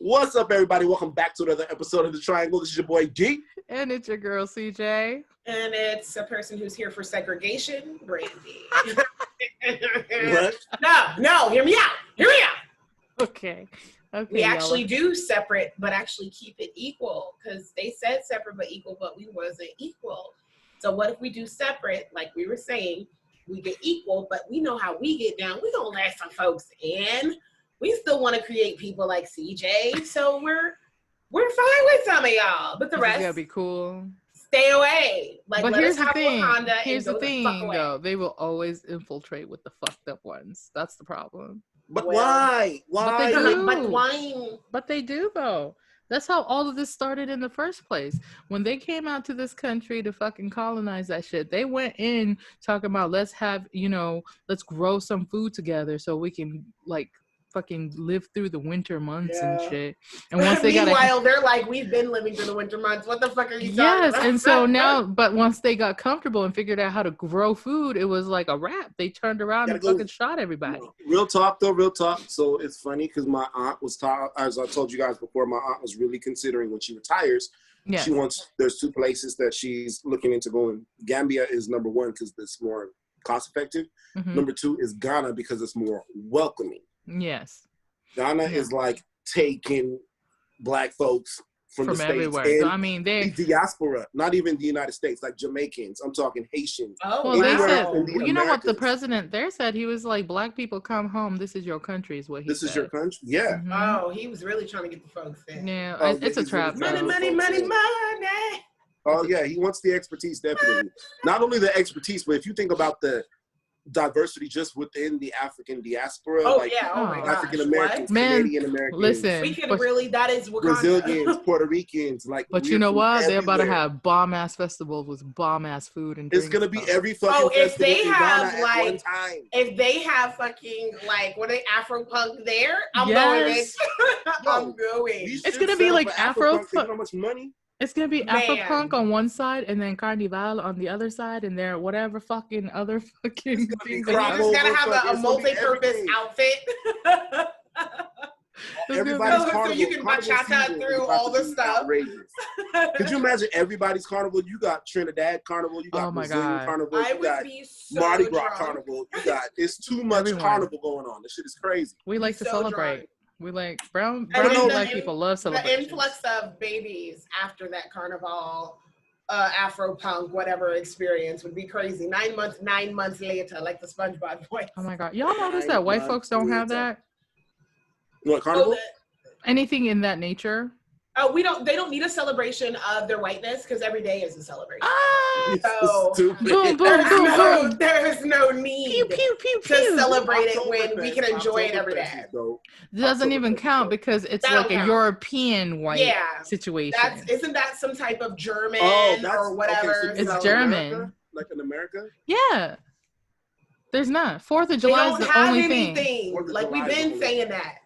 What's up, everybody? Welcome back to another episode of The Triangl. This is your boy, G. And it's your girl, CJ. And it's a person who's here for segregation, Brandi. What? No, hear me out. Okay. We actually do separate, but actually keep it equal, because they said separate but equal, but we wasn't equal. So what if we do separate, like we were saying, we get equal, but we know how we get down. We don't let some folks in. We still want to create people like CJ, so we're fine with some of y'all, but the rest gotta be cool. Stay away. Like, but let here's us have the thing. Wakanda Here's and the go thing, the fuck away. though. They will always infiltrate with the fucked up ones. That's the problem. But Well, why? But they do. But why? But they do, though. That's how all of this started in the first place. When they came out to this country to fucking colonize that shit, they went in talking about let's grow some food together so we can like fucking live through the winter months and shit. And once they meanwhile, they're like, we've been living through the winter months. What the fuck are you talking about? Yes, and so now, but once they got comfortable and figured out how to grow food, it was like a wrap. They turned around and fucking shot everybody. Real talk, though, real talk. So it's funny because my aunt was as I told you guys before, my aunt was really considering when she retires. Yes. There's two places that she's looking into going. Gambia is number one because it's more cost effective. Mm-hmm. Number two is Ghana because it's more welcoming. Yes. Ghana is like taking black folks from the States. Everywhere. And so, I mean, the diaspora, not even the United States, like Jamaicans. I'm talking Haitians. Oh, well, they said, you know what the president there said? He was like, black people come home. This is your country, is what he said. This is your country? Yeah. Mm-hmm. Oh, he was really trying to get the folks in. Yeah, it's a trap. Money. Oh, yeah, he wants the expertise, definitely. Not only the expertise, but if you think about the diversity just within the African diaspora, African Americans, Canadian Americans. Listen, we can that is Wakanda. Brazilians, Puerto Ricans, But you know what? They're about to have bomb ass festivals with bomb ass food and it's gonna be every fucking if they have at one time. If they have fucking Afro punk there, I'm going. I'm going. It's gonna be like Afro punk. How much money? It's gonna be Afro-punk on one side and then Carnival on the other side, and they're whatever fucking other fucking things. You just gotta have a multi-purpose outfit. Everybody's carnival. So you can bachata through all the stuff. Could you imagine everybody's carnival? You got Trinidad carnival. You got Brazilian carnival. You got Mardi Gras carnival. You got it's too much carnival going on. This shit is crazy. We like to celebrate. Drunk. We like brown black people love celebrations. The influx of babies after that carnival, Afro punk, whatever experience would be crazy. 9 months later, like the SpongeBob voice. Oh my God. Y'all notice that white folks don't have that? What, carnival? Anything in that nature? Oh, they don't need a celebration of their whiteness because every day is a celebration. So boom, there's no need to celebrate it when we can enjoy it every day. It doesn't even count because it's like a European white situation. Isn't that some type of German or whatever? Okay, so it's German. America? Like in America? Yeah. There's not. 4th of July is the only thing. Like we've been saying that.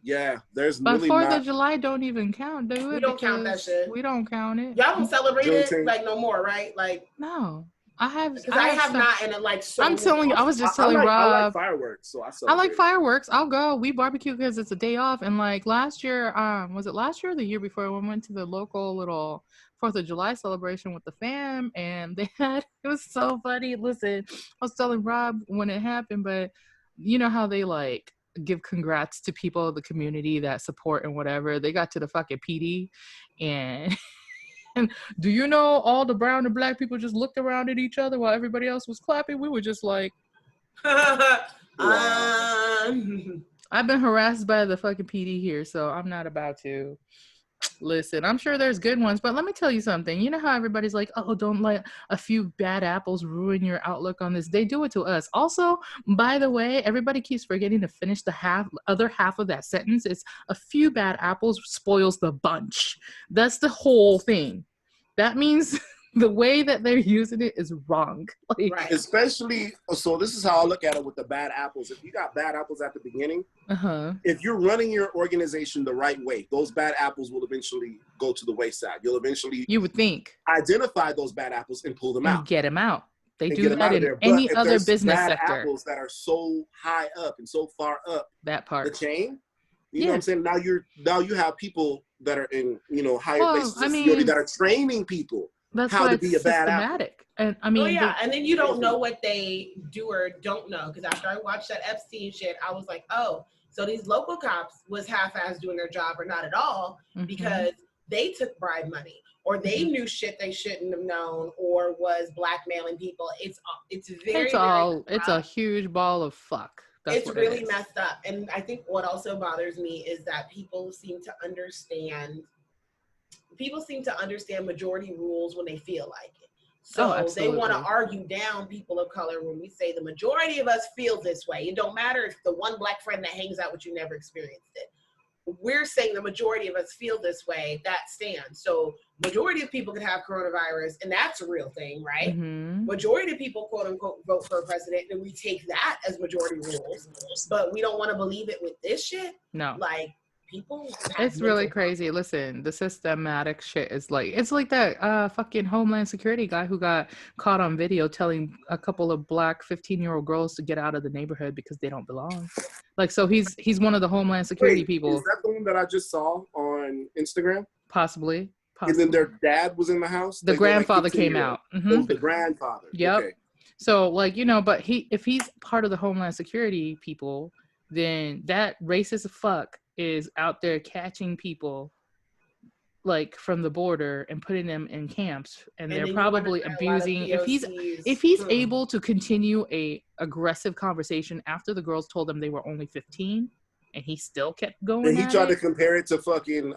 Yeah, there's but really 4th of July don't even count, do it? We don't count that shit. We don't count it. Y'all don't celebrate it no more, right? Like no, I have not in a so. I'm telling you, I was just telling Rob. I like fireworks, so I like fireworks. I'll go. We barbecue because it's a day off. And like last year, was it last year or the year before? We went to the local little 4th of July celebration with the fam, and it was so funny. Listen, I was telling Rob when it happened, but you know how they like give congrats to people in the community that support and whatever. They got to the fucking PD and do you know all the brown and black people just looked around at each other while everybody else was clapping? We were just like I've been harassed by the fucking PD here, so I'm not about to listen. I'm sure there's good ones, but let me tell you something. You know how everybody's like, oh, don't let a few bad apples ruin your outlook on this. They do it to us. Also, by the way, everybody keeps forgetting to finish the other half of that sentence. It's a few bad apples spoils the bunch. That's the whole thing. That means the way that they're using it is wrong. Like, right. Especially, so this is how I look at it with the bad apples. If you got bad apples at the beginning, if you're running your organization the right way, those bad apples will eventually go to the wayside. You'll eventually, you would think, identify those bad apples and pull them out. Get them out. They do that in any other business sector. Apples that are so high up and so far up that part the chain, You know what I'm saying? Now you have people that are in, you know, higher places of seniority that are training people how to be a bad apple. And I mean, and then you don't know what they do or don't know, because after I watched that Epstein shit, I was like, oh, so these local cops was half-assed doing their job or not at all, because they took bribe money, or they knew shit they shouldn't have known, or was blackmailing people. It's a huge ball of fuck. It's really messed up. And I think what also bothers me is that people seem to understand majority rules when they feel like it. So they want to argue down people of color when we say the majority of us feel this way. It don't matter if the one black friend that hangs out with you never experienced it. We're saying the majority of us feel this way. That stands. So majority of people could have coronavirus, and that's a real thing, right? Majority of people, quote unquote, vote for a president, and we take that as majority rules. But we don't want to believe it with this shit. No, like people. It's really crazy. Listen, the systematic shit is like, it's like that fucking Homeland Security guy who got caught on video telling a couple of black 15-year-old girls to get out of the neighborhood because they don't belong. Like, so he's one of the Homeland Security people. Is that the one that I just saw on Instagram? Possibly. And then their dad was in the house? The grandfather came out. Oh, the grandfather. Yep. Okay. So, like, you know, but if he's part of the Homeland Security people, then that racist fuck is out there catching people like from the border and putting them in camps, and they're probably abusing. If he's able to continue a aggressive conversation after the girls told him they were only 15, and he still kept going. And he tried to compare it to fucking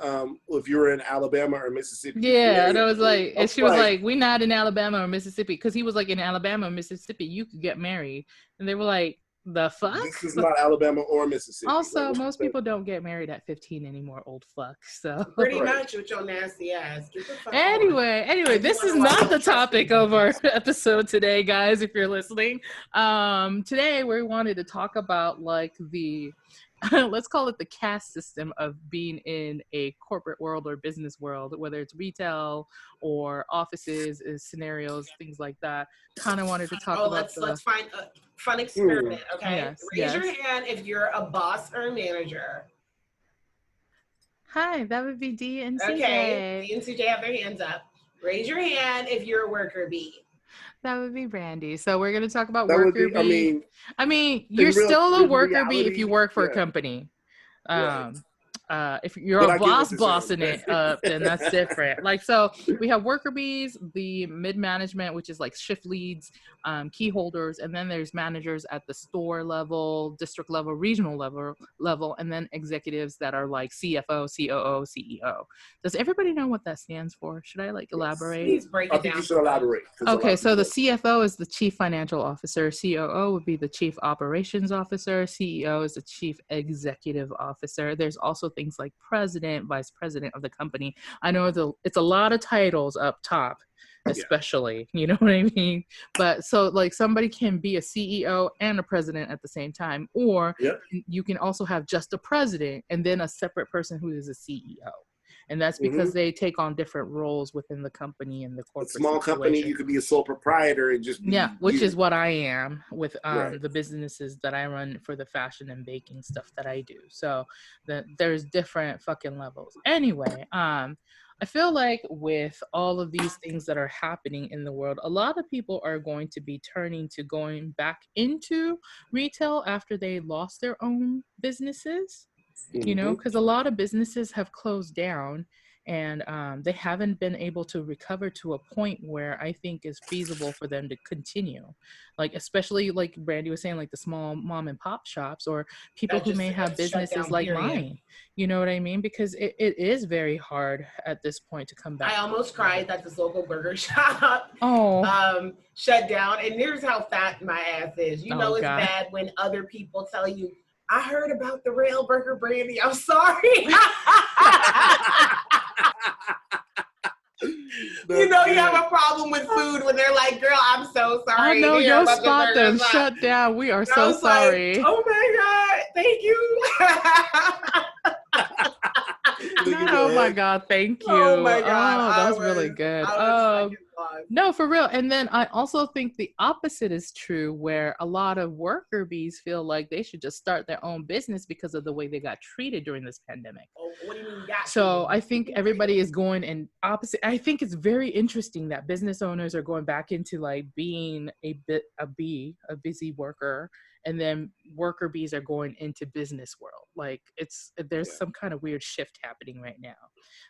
if you were in Alabama or Mississippi. Yeah, and I was like, and she was like, "We're not in Alabama or Mississippi," because he was like, in Alabama or Mississippi, you could get married, and they were like, the fuck? This is not Alabama or Mississippi. Also, most people don't get married at 15 anymore, old fuck. So pretty much with your nasty ass. Anyway, this is not the topic of our episode today, guys, if you're listening. Today we wanted to talk about like the let's call it the caste system of being in a corporate world or business world, whether it's retail or offices, scenarios, things like that. Kind of wanted to talk about. Let's find a fun experiment. Okay, raise your hand if you're a boss or a manager. Hi, that would be D and CJ. Okay, D and CJ have their hands up. Raise your hand if you're a worker bee. That would be Brandi. So we're going to talk about worker bee. I mean, you're still a worker bee if you work for a company. If you're a bossing it up, then that's different. Like, so we have worker bees, the mid-management, which is like shift leads, key holders, and then there's managers at the store level, district level, regional level, and then executives that are like CFO, COO, CEO. Does everybody know what that stands for? Should I like elaborate? Please break it down. I think you should elaborate. Okay, so the CFO is the chief financial officer, COO would be the chief operations officer, CEO is the chief executive officer. There's also things like president, vice president of the company. I know it's a lot of titles up top, especially, you know what I mean? But so like somebody can be a CEO and a president at the same time, or you can also have just a president and then a separate person who is a CEO. And that's because they take on different roles within the company and the corporate small situation. Company, you could be a sole proprietor and just which is what I am with the businesses that I run for the fashion and baking stuff that I do. So there's different fucking levels. Anyway, I feel like with all of these things that are happening in the world, a lot of people are going to be turning to going back into retail after they lost their own businesses. You know, because a lot of businesses have closed down and they haven't been able to recover to a point where I think is feasible for them to continue. Like, especially like Brandi was saying, like the small mom and pop shops or people who may have businesses like mine. You know what I mean? Because it is very hard at this point to come back. I almost cried that this local burger shop shut down. And here's how fat my ass is. You know, it's bad when other people tell you, I heard about the rail burger, Brandi. I'm sorry. You know you have a problem with food when they're like, girl, I'm so sorry. I know, your spot them shut down. We are so sorry. Like, oh my God, thank you. Oh my God, thank you. Oh my God. Oh, that's really good. No, for real. And then I also think the opposite is true, where a lot of worker bees feel like they should just start their own business because of the way they got treated during this pandemic. Oh, what do you mean got So treated? I think everybody is going in opposite. I think it's very interesting that business owners are going back into like being a busy worker, and then worker bees are going into business world. Like there's some kind of weird shift happening right now.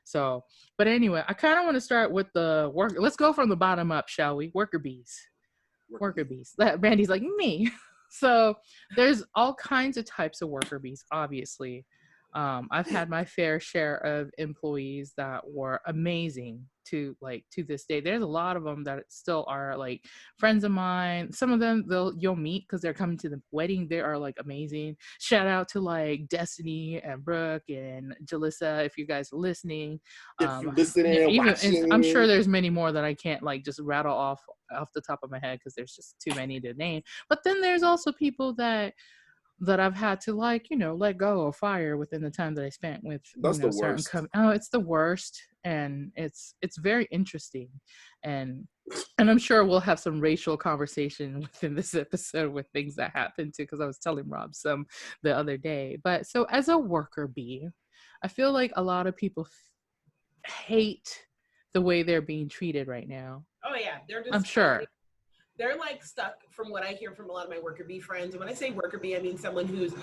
So, but anyway, I kind of want to start with the work. Let's go from the bottom up, shall we? Worker bees. Worker bees. Brandy's like me. So there's all kinds of types of worker bees, obviously. I've had my fair share of employees that were amazing to this day. There's a lot of them that still are like friends of mine. Some of them you'll meet because they're coming to the wedding. They are like amazing. Shout out to like Destiny and Brooke and Jalissa if you guys are listening. If you're listening and watching. I'm sure there's many more that I can't like just rattle off the top of my head because there's just too many to name. But then there's also people that I've had to like, let go or fire within the time that I spent with That's the worst. It's the worst, and it's very interesting, and I'm sure we'll have some racial conversation within this episode with things that happened too, because I was telling Rob some the other day. But so as a worker bee, I feel like a lot of people hate the way they're being treated right now. Oh yeah, they're just. I'm sure. They're like stuck from what I hear from a lot of my worker bee friends. And when I say worker bee, I mean someone who's,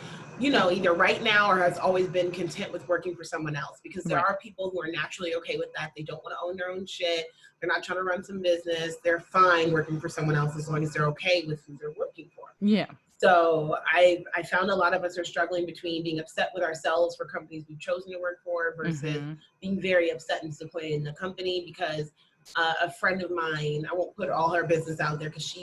either right now or has always been content with working for someone else, because there are people who are naturally okay with that. They don't want to own their own shit. They're not trying to run some business. They're fine working for someone else as long as they're okay with who they're working for. Yeah. So I found a lot of us are struggling between being upset with ourselves for companies we've chosen to work for versus being very upset and disappointed in the company because a friend of mine, I won't put all her business out there because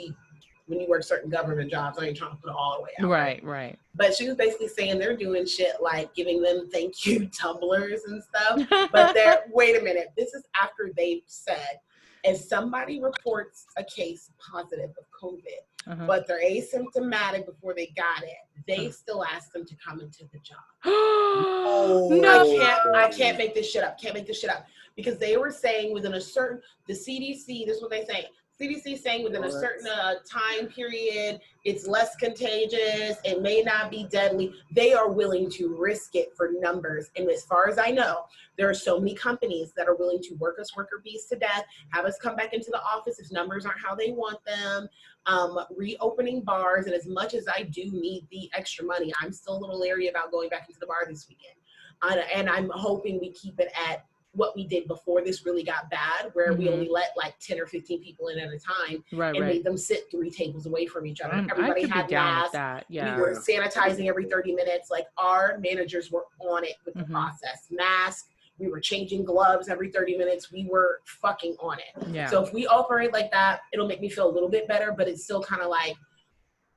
when you work certain government jobs, I ain't trying to put it all the way out. Right. But she was basically saying they're doing shit like giving them thank you tumblers and stuff. But wait a minute, this is after they've said, if somebody reports a case positive of COVID, but they're asymptomatic before they got it, they still ask them to come into the job. No, I can't make this shit up. Because they were saying within a certain, the CDC, this is what they say. CDC saying within a certain time period, it's less contagious, it may not be deadly. They are willing to risk it for numbers. And as far as I know, there are so many companies that are willing to work us worker bees to death, have us come back into the office if numbers aren't how they want them, reopening bars. And as much as I do need the extra money, I'm still a little leery about going back into the bar this weekend. And I'm hoping we keep it at what we did before this really got bad, where we only let like 10 or 15 people in at a time and made them sit 3 tables away from each other. Everybody had masks. We were sanitizing every 30 minutes. Like our managers were on it with the process. Mask. We were changing gloves every 30 minutes. We were fucking on it. Yeah. So if we operate like that, it'll make me feel a little bit better, but it's still kind of like,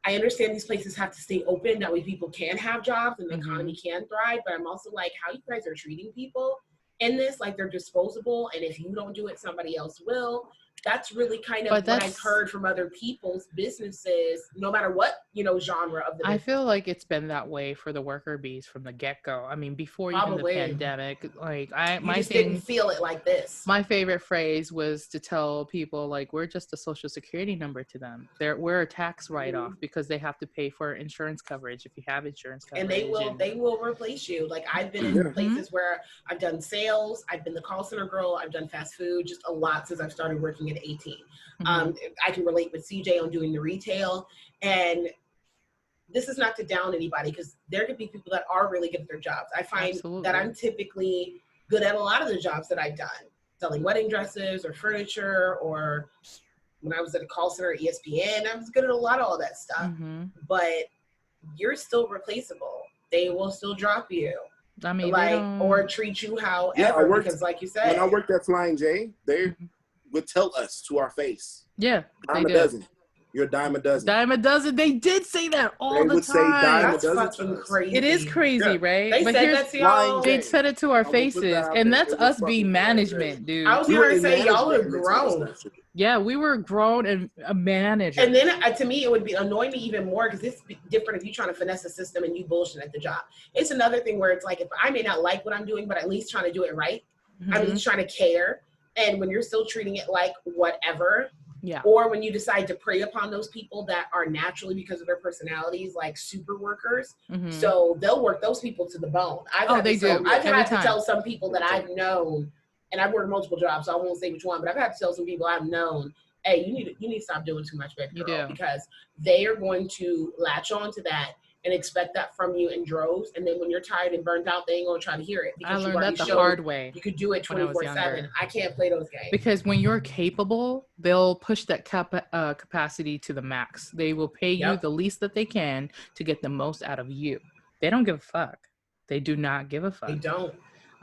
I understand these places have to stay open. That way people can have jobs and the economy can thrive. But I'm also like, how you guys are treating people in this, like they're disposable, and if you don't do it, somebody else will. That's really kind of what I've heard from other people's businesses, no matter what, genre of the business. I feel like it's been that way for the worker bees from the get-go. I mean, before even the pandemic, like didn't feel it like this. My favorite phrase was to tell people like we're just a social security number to them. We're a tax write-off because they have to pay for insurance coverage if you have insurance coverage. And they will replace you. Like I've been in places where I've done sales, I've been the call center girl, I've done fast food, just a lot since I've started working at 18. I can relate with CJ on doing the retail, and this is not to down anybody because there could be people that are really good at their jobs. I find that I'm typically good at a lot of the jobs that I've done, selling wedding dresses or furniture, or when I was at a call center at ESPN, I was good at a lot of all that stuff, but you're still replaceable. They will still drop you. I mean, or treat you however, because like you said. When I worked at Flying J, they would tell us to our face. Yeah. Dime a dozen. You're a dime a dozen. Dime a dozen. They did say that all the time. Say dime That's a dozen. fucking crazy. It is crazy, right? They said that to y'all. They said it to our faces, and that's us being management, dude. I was going to say, y'all are grown. Yeah, we were grown and a manager. And then to me, it would be annoy me even more because it's different if you're trying to finesse the system and you bullshit at the job. It's another thing where it's like, if I may not like what I'm doing, but at least trying to do it right. I'm at least trying to care. And when you're still treating it like whatever, or when you decide to prey upon those people that are naturally, because of their personalities, like super workers, so they'll work those people to the bone. I've had to tell some people that I've known, and I've worked multiple jobs, so I won't say which one, but I've had to tell some people I've known, hey, you need to stop doing too much, baby girl, because they are going to latch on to that and expect that from you in droves. And then when you're tired and burnt out, they ain't gonna try to hear it. Because I learned that the hard way. You could do it 24/7. I can't play those games. Because when you're capable, they'll push that capacity to the max. They will pay you the least that they can to get the most out of you. They don't give a fuck. They do not give a fuck. They don't.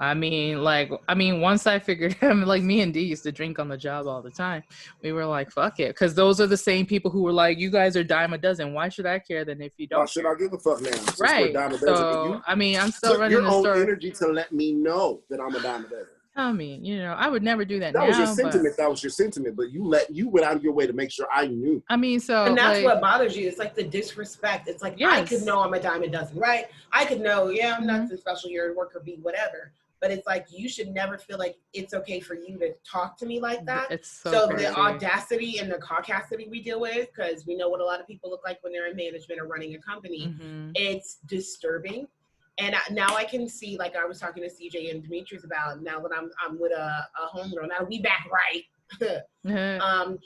I mean, once I figured him, like me and D used to drink on the job all the time. We were like, fuck it. Because those are the same people who were like, you guys are dime a dozen. Why should I care then if you don't? Why should I give a fuck now? Right. So, I mean, I'm still running the store. Your own energy to let me know that I'm a dime a dozen. I mean, I would never do that now. That was your sentiment. That was your sentiment. But you went out of your way to make sure I knew. I mean, so. And that's what bothers you. It's like the disrespect. It's like, I could know I'm a dime a dozen, right? I could know, I'm nothing special here, worker bee, whatever. But it's like, you should never feel like it's okay for you to talk to me like that. It's so crazy. The audacity and the caucasity we deal with, because we know what a lot of people look like when they're in management or running a company, it's disturbing. And now I can see, like I was talking to CJ and Demetrius about, now that I'm with a homegirl, now we back right.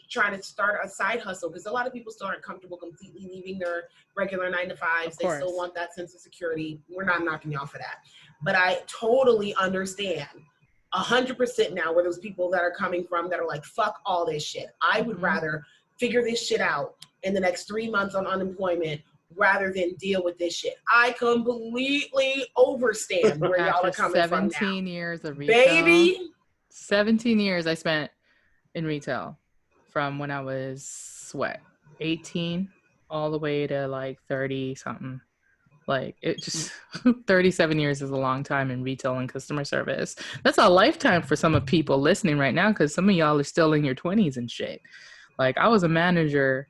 Trying to start a side hustle, because a lot of people still aren't comfortable completely leaving their regular 9-to-5s. They still want that sense of security. We're not knocking you off for that. But I totally understand 100% now where those people that are coming from that are like, fuck all this shit. I would rather figure this shit out in the next 3 months on unemployment rather than deal with this shit. I completely understand where y'all are coming from now. 17 years of retail. Baby. 17 years I spent in retail from when I was, 18 all the way to like 30 something. Like, it just 37 years is a long time in retail and customer service. That's a lifetime for some of people listening right now, because some of y'all are still in your 20s and shit. Like, I was a manager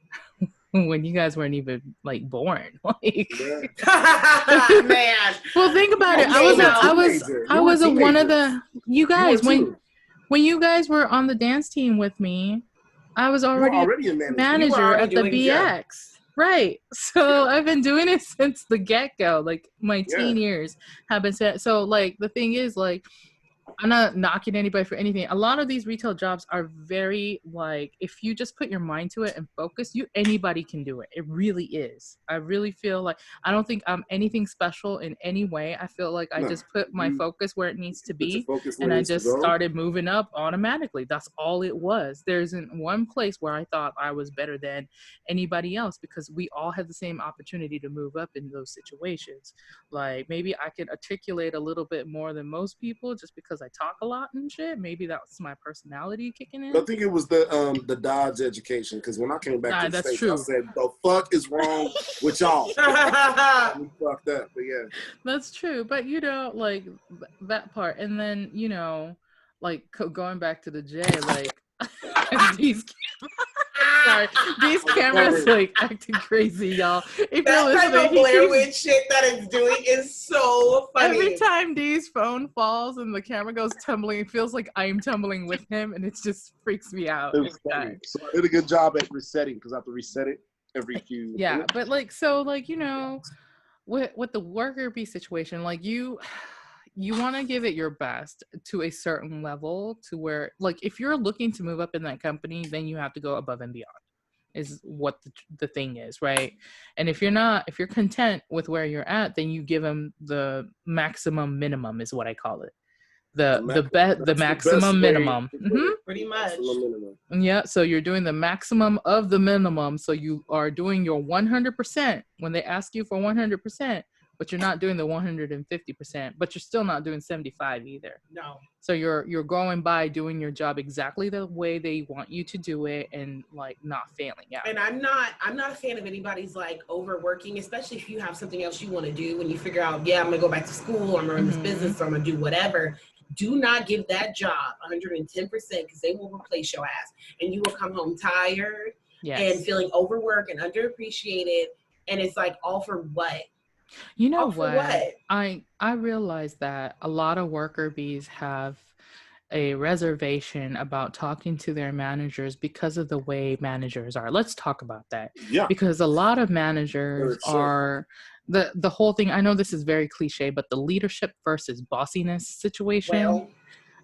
when you guys weren't even like born. Like, man. Well, think about it. I was one of the you guys when you guys were on the dance team with me. I was already a manager at the BX. Right. So I've been doing it since the get-go. Like, my teen years have been set. So, like, the thing is, like, I'm not knocking anybody for anything. A lot of these retail jobs are very, like, if you just put your mind to it and focus, anybody can do it. It really is. I really feel like, I don't think I'm anything special in any way. I feel like I just put my focus where it needs to be, and I just started moving up automatically. That's all it was. There isn't one place where I thought I was better than anybody else, because we all have the same opportunity to move up in those situations. Like, maybe I can articulate a little bit more than most people just because I talk a lot and shit. Maybe that's my personality kicking in. I think it was the Dodge education, because when I came back to the States, I said, the fuck is wrong with y'all? We fucked up, but yeah. That's true. But, like, that part. And then, like, going back to the J, like, these cameras like acting crazy, y'all. If that type of Blair Witch shit that it's doing is so funny. Every time D's phone falls and the camera goes tumbling, it feels like I'm tumbling with him, and it just freaks me out. So I did a good job at resetting, because I have to reset it every few minutes. But like, so like, with the worker bee situation, like, you want to give it your best to a certain level, to where, like, if you're looking to move up in that company, then you have to go above and beyond, is what the thing is, right? And if you're content with where you're at, then you give them the maximum minimum, is what I call it. The maximum minimum. Pretty much. Yeah, so you're doing the maximum of the minimum. So you are doing your 100% when they ask you for 100%. But you're not doing the 150%, but you're still not doing 75 either. No. So you're going by doing your job exactly the way they want you to do it, and like not failing out. And I'm not a fan of anybody's like overworking, especially if you have something else you want to do. When you figure out, I'm gonna go back to school, or I'm gonna run this business, or I'm gonna do whatever. Do not give that job 110% because they will replace your ass. And you will come home tired and feeling overworked and underappreciated. And it's like, all for what? You know what? I realize that a lot of worker bees have a reservation about talking to their managers because of the way managers are. Let's talk about that. Yeah. Because a lot of managers are the whole thing. I know this is very cliche, but the leadership versus bossiness situation. Well,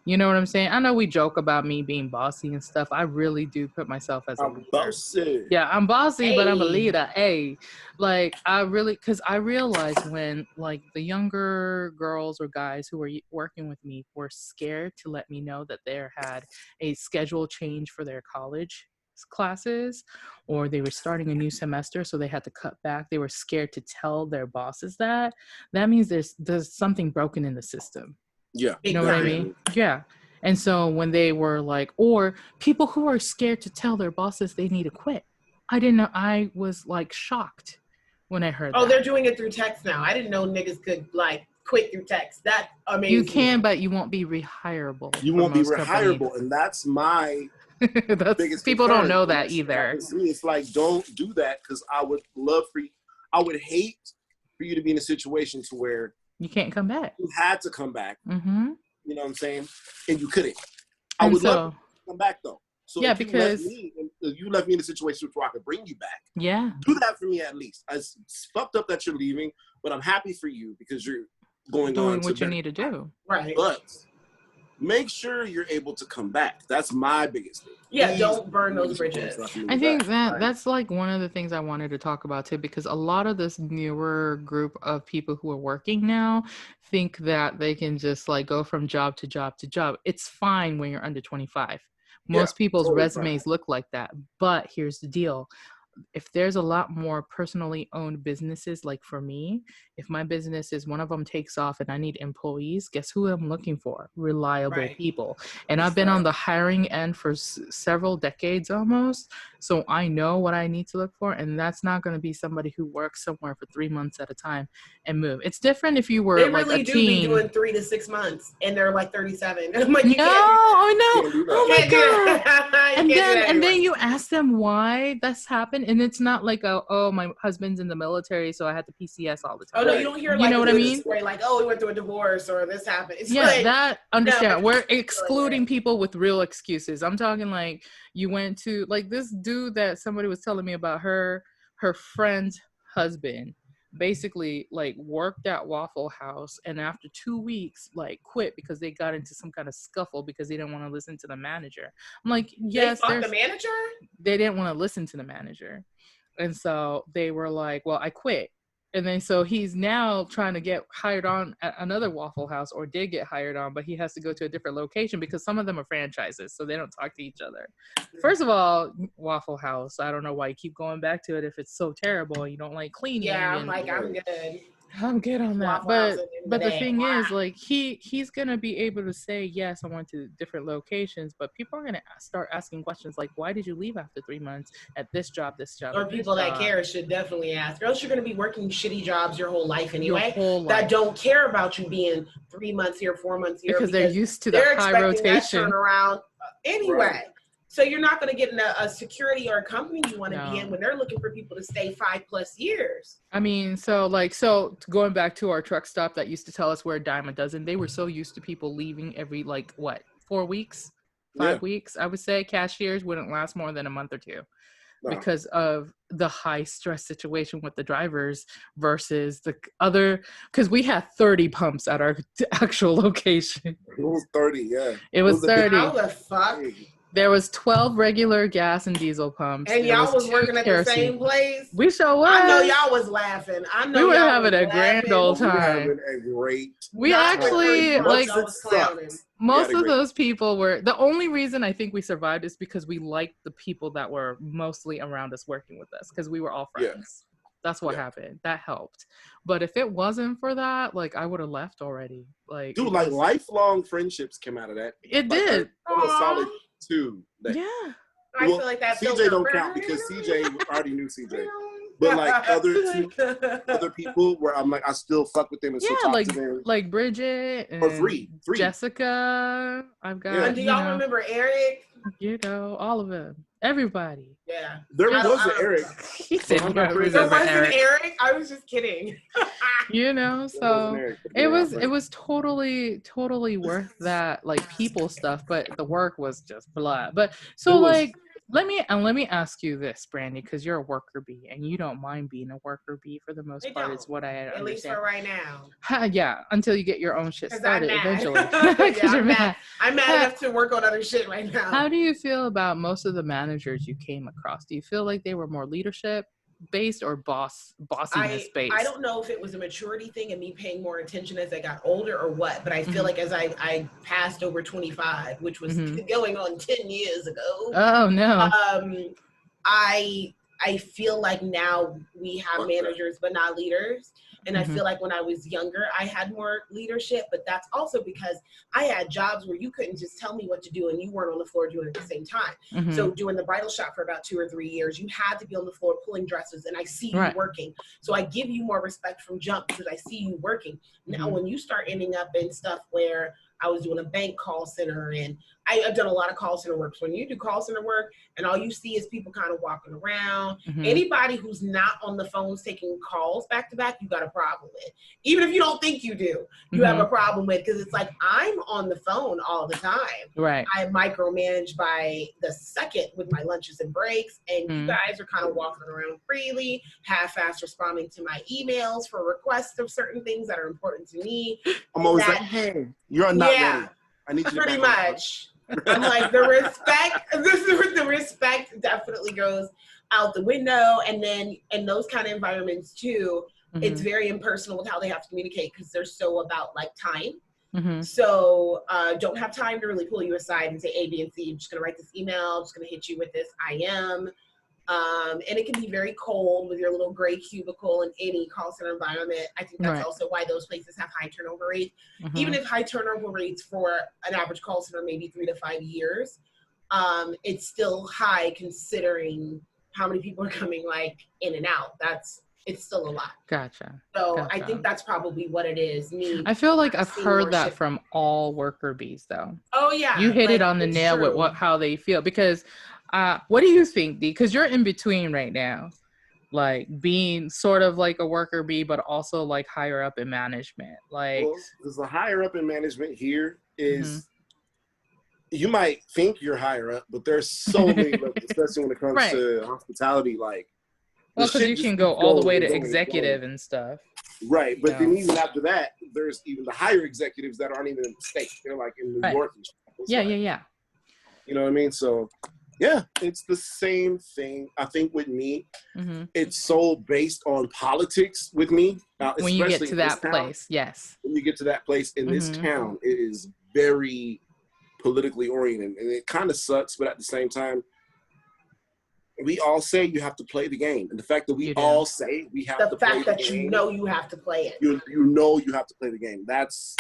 you know what I'm saying? I know we joke about me being bossy and stuff. I really do put myself as a leader. Bossy. Yeah, I'm bossy, but I'm a leader. Hey, like because I realized when like the younger girls or guys who were working with me were scared to let me know that they had a schedule change for their college classes, or they were starting a new semester, so they had to cut back. They were scared to tell their bosses that. That means there's something broken in the system. Yeah. You know what I mean? Yeah. And so when they were like, or people who are scared to tell their bosses they need to quit. I didn't know. I was like shocked when I heard that. Oh, they're doing it through text now. I didn't know niggas could like quit through text. That amazing. You can, but you won't be rehireable. You won't be rehireable. And that's my biggest people concern. Don't know that either. It's like, don't do that, because I would hate for you to be in a situation to where you can't come back. You had to come back. Mm-hmm. You know what I'm saying? And you couldn't. I would love to come back though. So yeah, because you left me in a situation where I could bring you back. Yeah. Do that for me at least. It's fucked up that you're leaving, but I'm happy for you because you're doing what you need to do. Right. But make sure you're able to come back. That's my biggest thing. Yeah, don't burn those bridges. I think that's like one of the things I wanted to talk about too, because a lot of this newer group of people who are working now think that they can just like go from job to job to job. It's fine when you're under 25. Most people's resumes look like that. But here's the deal. If there's a lot more personally owned businesses, like for me, if my business is one of them takes off and I need employees, guess who I'm looking for? Reliable people. And I've been on the hiring end for several decades almost. So I know what I need to look for. And that's not going to be somebody who works somewhere for 3 months at a time and move. It's different if you were they like really a do teen. be doing 3 to 6 months and they're like 37. I'm like, no, oh my God. And then you ask them why that's happened. And it's not like, oh, my husband's in the military, so I had to PCS all the time. Oh, no, you don't hear like, what I mean? Story, like, oh, we went through a divorce or this happened. It's like, that, understand. We're excluding people with real excuses. I'm talking like you went to, like this dude that somebody was telling me about her friend's husband basically like worked at Waffle House and after 2 weeks like quit because they got into some kind of scuffle because they didn't want to listen to the manager. I'm like, yes, they the manager? They didn't want to listen to the manager. And so they were like, well, I quit. And then so he's now trying to get hired on at another Waffle House, or did get hired on, but he has to go to a different location because some of them are franchises, so they don't talk to each other. First of all, Waffle House, I don't know why you keep going back to it if it's so terrible and you don't like cleaning. Yeah, I'm like, I'm good. I'm good on that. But the thing is, like, he's gonna be able to say, yes, I went to different locations, but people are gonna start asking questions like, why did you leave after 3 months at this job? Or people that care should definitely ask. Or else you're gonna be working shitty jobs your whole life anyway. That don't care about you being 3 months here, 4 months here. Because they're used to the high rotation. That turnaround anyway. Right. So you're not going to get in a security or a company you want to be in when they're looking for people to stay 5+ years. I mean, so going back to our truck stop that used to tell us we're a dime a dozen, they were so used to people leaving every 4 weeks, 5 weeks. I would say cashiers wouldn't last more than a month or two because of the high stress situation with the drivers versus the other, because we had 30 pumps at our actual location. It was 30, yeah. It was 30. How the fuck? There was 12 regular gas and diesel pumps. And y'all was working at the same place? We sure was. I know y'all was laughing. I know we were having a grand old time. We were having a great We actually, most of those people were, the only reason I think we survived is because we liked the people that were mostly around us working with us, because we were all friends. Yeah. That's what happened. That helped. But if it wasn't for that, I would have left already. Dude, lifelong friendships came out of that. It did. A solid 2. Yeah. I feel like that CJ don't count because CJ already knew CJ. But like other people where I'm like, I still fuck with them and still talk to them. Like Bridget and or three. Jessica. I've got. And do y'all remember Eric? You know, all of them. Everybody. Yeah. There was an Eric. He said there wasn't Eric. I was just kidding. You know, so it was totally worth that, like, people stuff, but the work was just blah. But so like let me ask you this, Brandi, because you're a worker bee and you don't mind being a worker bee for the most part. Is what I understand. At least for right now. Yeah, until you get your own shit started eventually. I'm mad. I'm mad enough to work on other shit right now. How do you feel about most of the managers you came across? Do you feel like they were more leadership based or bossiness based? I don't know if it was a maturity thing and me paying more attention as I got older or what, but I feel like as I passed over 25, which was going on 10 years ago. Oh no. I feel like now we have managers but not leaders. And I feel like when I was younger, I had more leadership, but that's also because I had jobs where you couldn't just tell me what to do and you weren't on the floor doing it at the same time. So doing the bridal shop for about 2 or 3 years, you had to be on the floor pulling dresses and I see you working. So I give you more respect from jump because I see you working. Now, when you start ending up in stuff where I was doing a bank call center and I've done a lot of call center work. So when you do call center work and all you see is people kind of walking around, anybody who's not on the phones taking calls back to back, you got a problem with. Even if you don't think you do, you have a problem with, because it's like I'm on the phone all the time. Right. I micromanage by the second with my lunches and breaks, and you guys are kind of walking around freely, half-assed responding to my emails for requests of certain things that are important to me. I'm always like, hey, you're not ready. I need you pretty much. I'm like, the respect definitely goes out the window. And then in those kind of environments too, it's very impersonal with how they have to communicate because they're so about like time. So don't have time to really pull you aside and say A, B, and C. I'm just gonna write this email, I'm just gonna hit you with this I am. And it can be very cold with your little gray cubicle in any call center environment. I think that's also why those places have high turnover rates. Even if high turnover rates for an average call center, maybe 3 to 5 years, it's still high considering how many people are coming like in and out. It's still a lot. Gotcha. So I think that's probably what it is. I feel like I've heard that from all worker bees though. Oh yeah. You hit it on the nail with how they feel, because what do you think, Dee? Because you're in between right now, like being sort of like a worker bee, but also like higher up in management. Like, because the higher up in management here is, you might think you're higher up, but there's so many levels, especially when it comes to hospitality. Like, well, because you can go all the way to executive and stuff. Right, but then even after that, there's even the higher executives that aren't even in the state. They're like in New York and stuff. Yeah. You know what I mean? So. Yeah, it's the same thing. I think with me, it's so based on politics with me. When you get to that place, yes. When you get to that place in this town, it is very politically oriented. And it kind of sucks, but at the same time, we all say you have to play the game. And the fact that we all say we have to play the game. The fact that you know you have to play it. You know you have to play the game. That's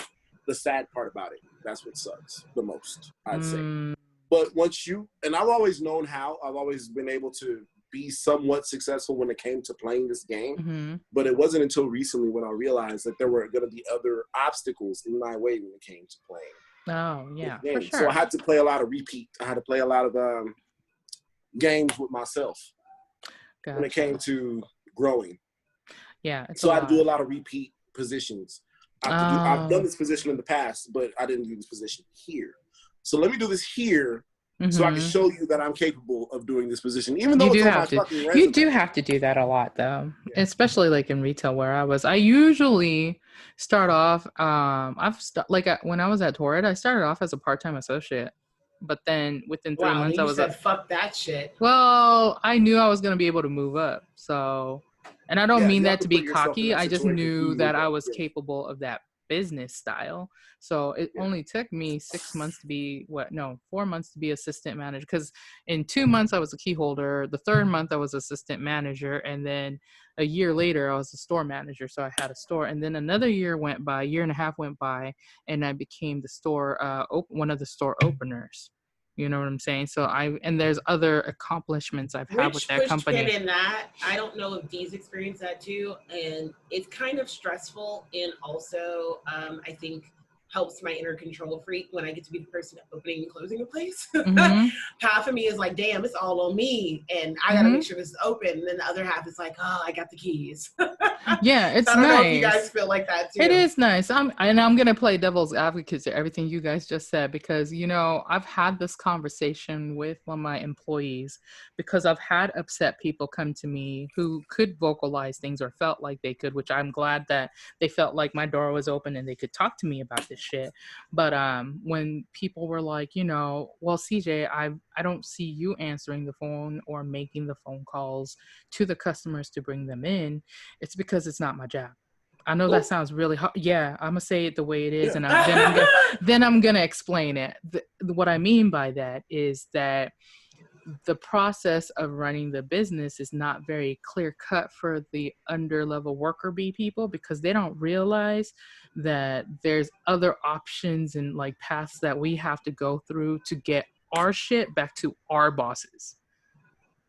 the sad part about it. That's what sucks the most, I'd say. But once and I've always known how, I've always been able to be somewhat successful when it came to playing this game. But it wasn't until recently when I realized that there were going to be other obstacles in my way when it came to playing. Oh, yeah, for sure. So I had to play a lot of repeat. I had to play a lot of games with myself when it came to growing. Yeah. So I had to do a lot of repeat positions. I've done this position in the past, but I didn't do this position here. So let me do this here so I can show you that I'm capable of doing this position. Even though it's on my fucking resume. You do have to do that a lot though, especially like in retail where I was. I usually start off, when I was at Torrid, I started off as a part-time associate. But then within 3 months, I was like, fuck that shit. Well, I knew I was going to be able to move up. So, and I don't mean that to be cocky. I just knew that I was capable of that business style. So it only took me 6 months to be 4 months to be assistant manager, because in 2 months I was a key holder, the third month I was assistant manager, and then a year later I was a store manager. So I had a store, and then another year and a half went by, and I became the store one of the store openers, You know what I'm saying? So and there's other accomplishments I've had with that company. Rich pushed pin in that. I don't know if Dee's experienced that too. And it's kind of stressful, and also I think helps my inner control freak when I get to be the person opening and closing a place. Half of me is like, damn, it's all on me, and I gotta make sure this is open. And then the other half is like, oh, I got the keys. Yeah, it's so I don't nice. know if you guys feel like that too. It is nice. I'm gonna play devil's advocate to everything you guys just said, because I've had this conversation with one of my employees, because I've had upset people come to me who could vocalize things or felt like they could, which I'm glad that they felt like my door was open and they could talk to me about this shit. But when people were like, well, CJ, I don't see you answering the phone or making the phone calls to the customers to bring them in, it's because it's not my job. I know that sounds really hard. Yeah, I'm gonna say it the way it is, and then I'm gonna explain it. What I mean by that is that the process of running the business is not very clear cut for the underlevel worker bee people, because they don't realize that there's other options and like paths that we have to go through to get our shit back to our bosses.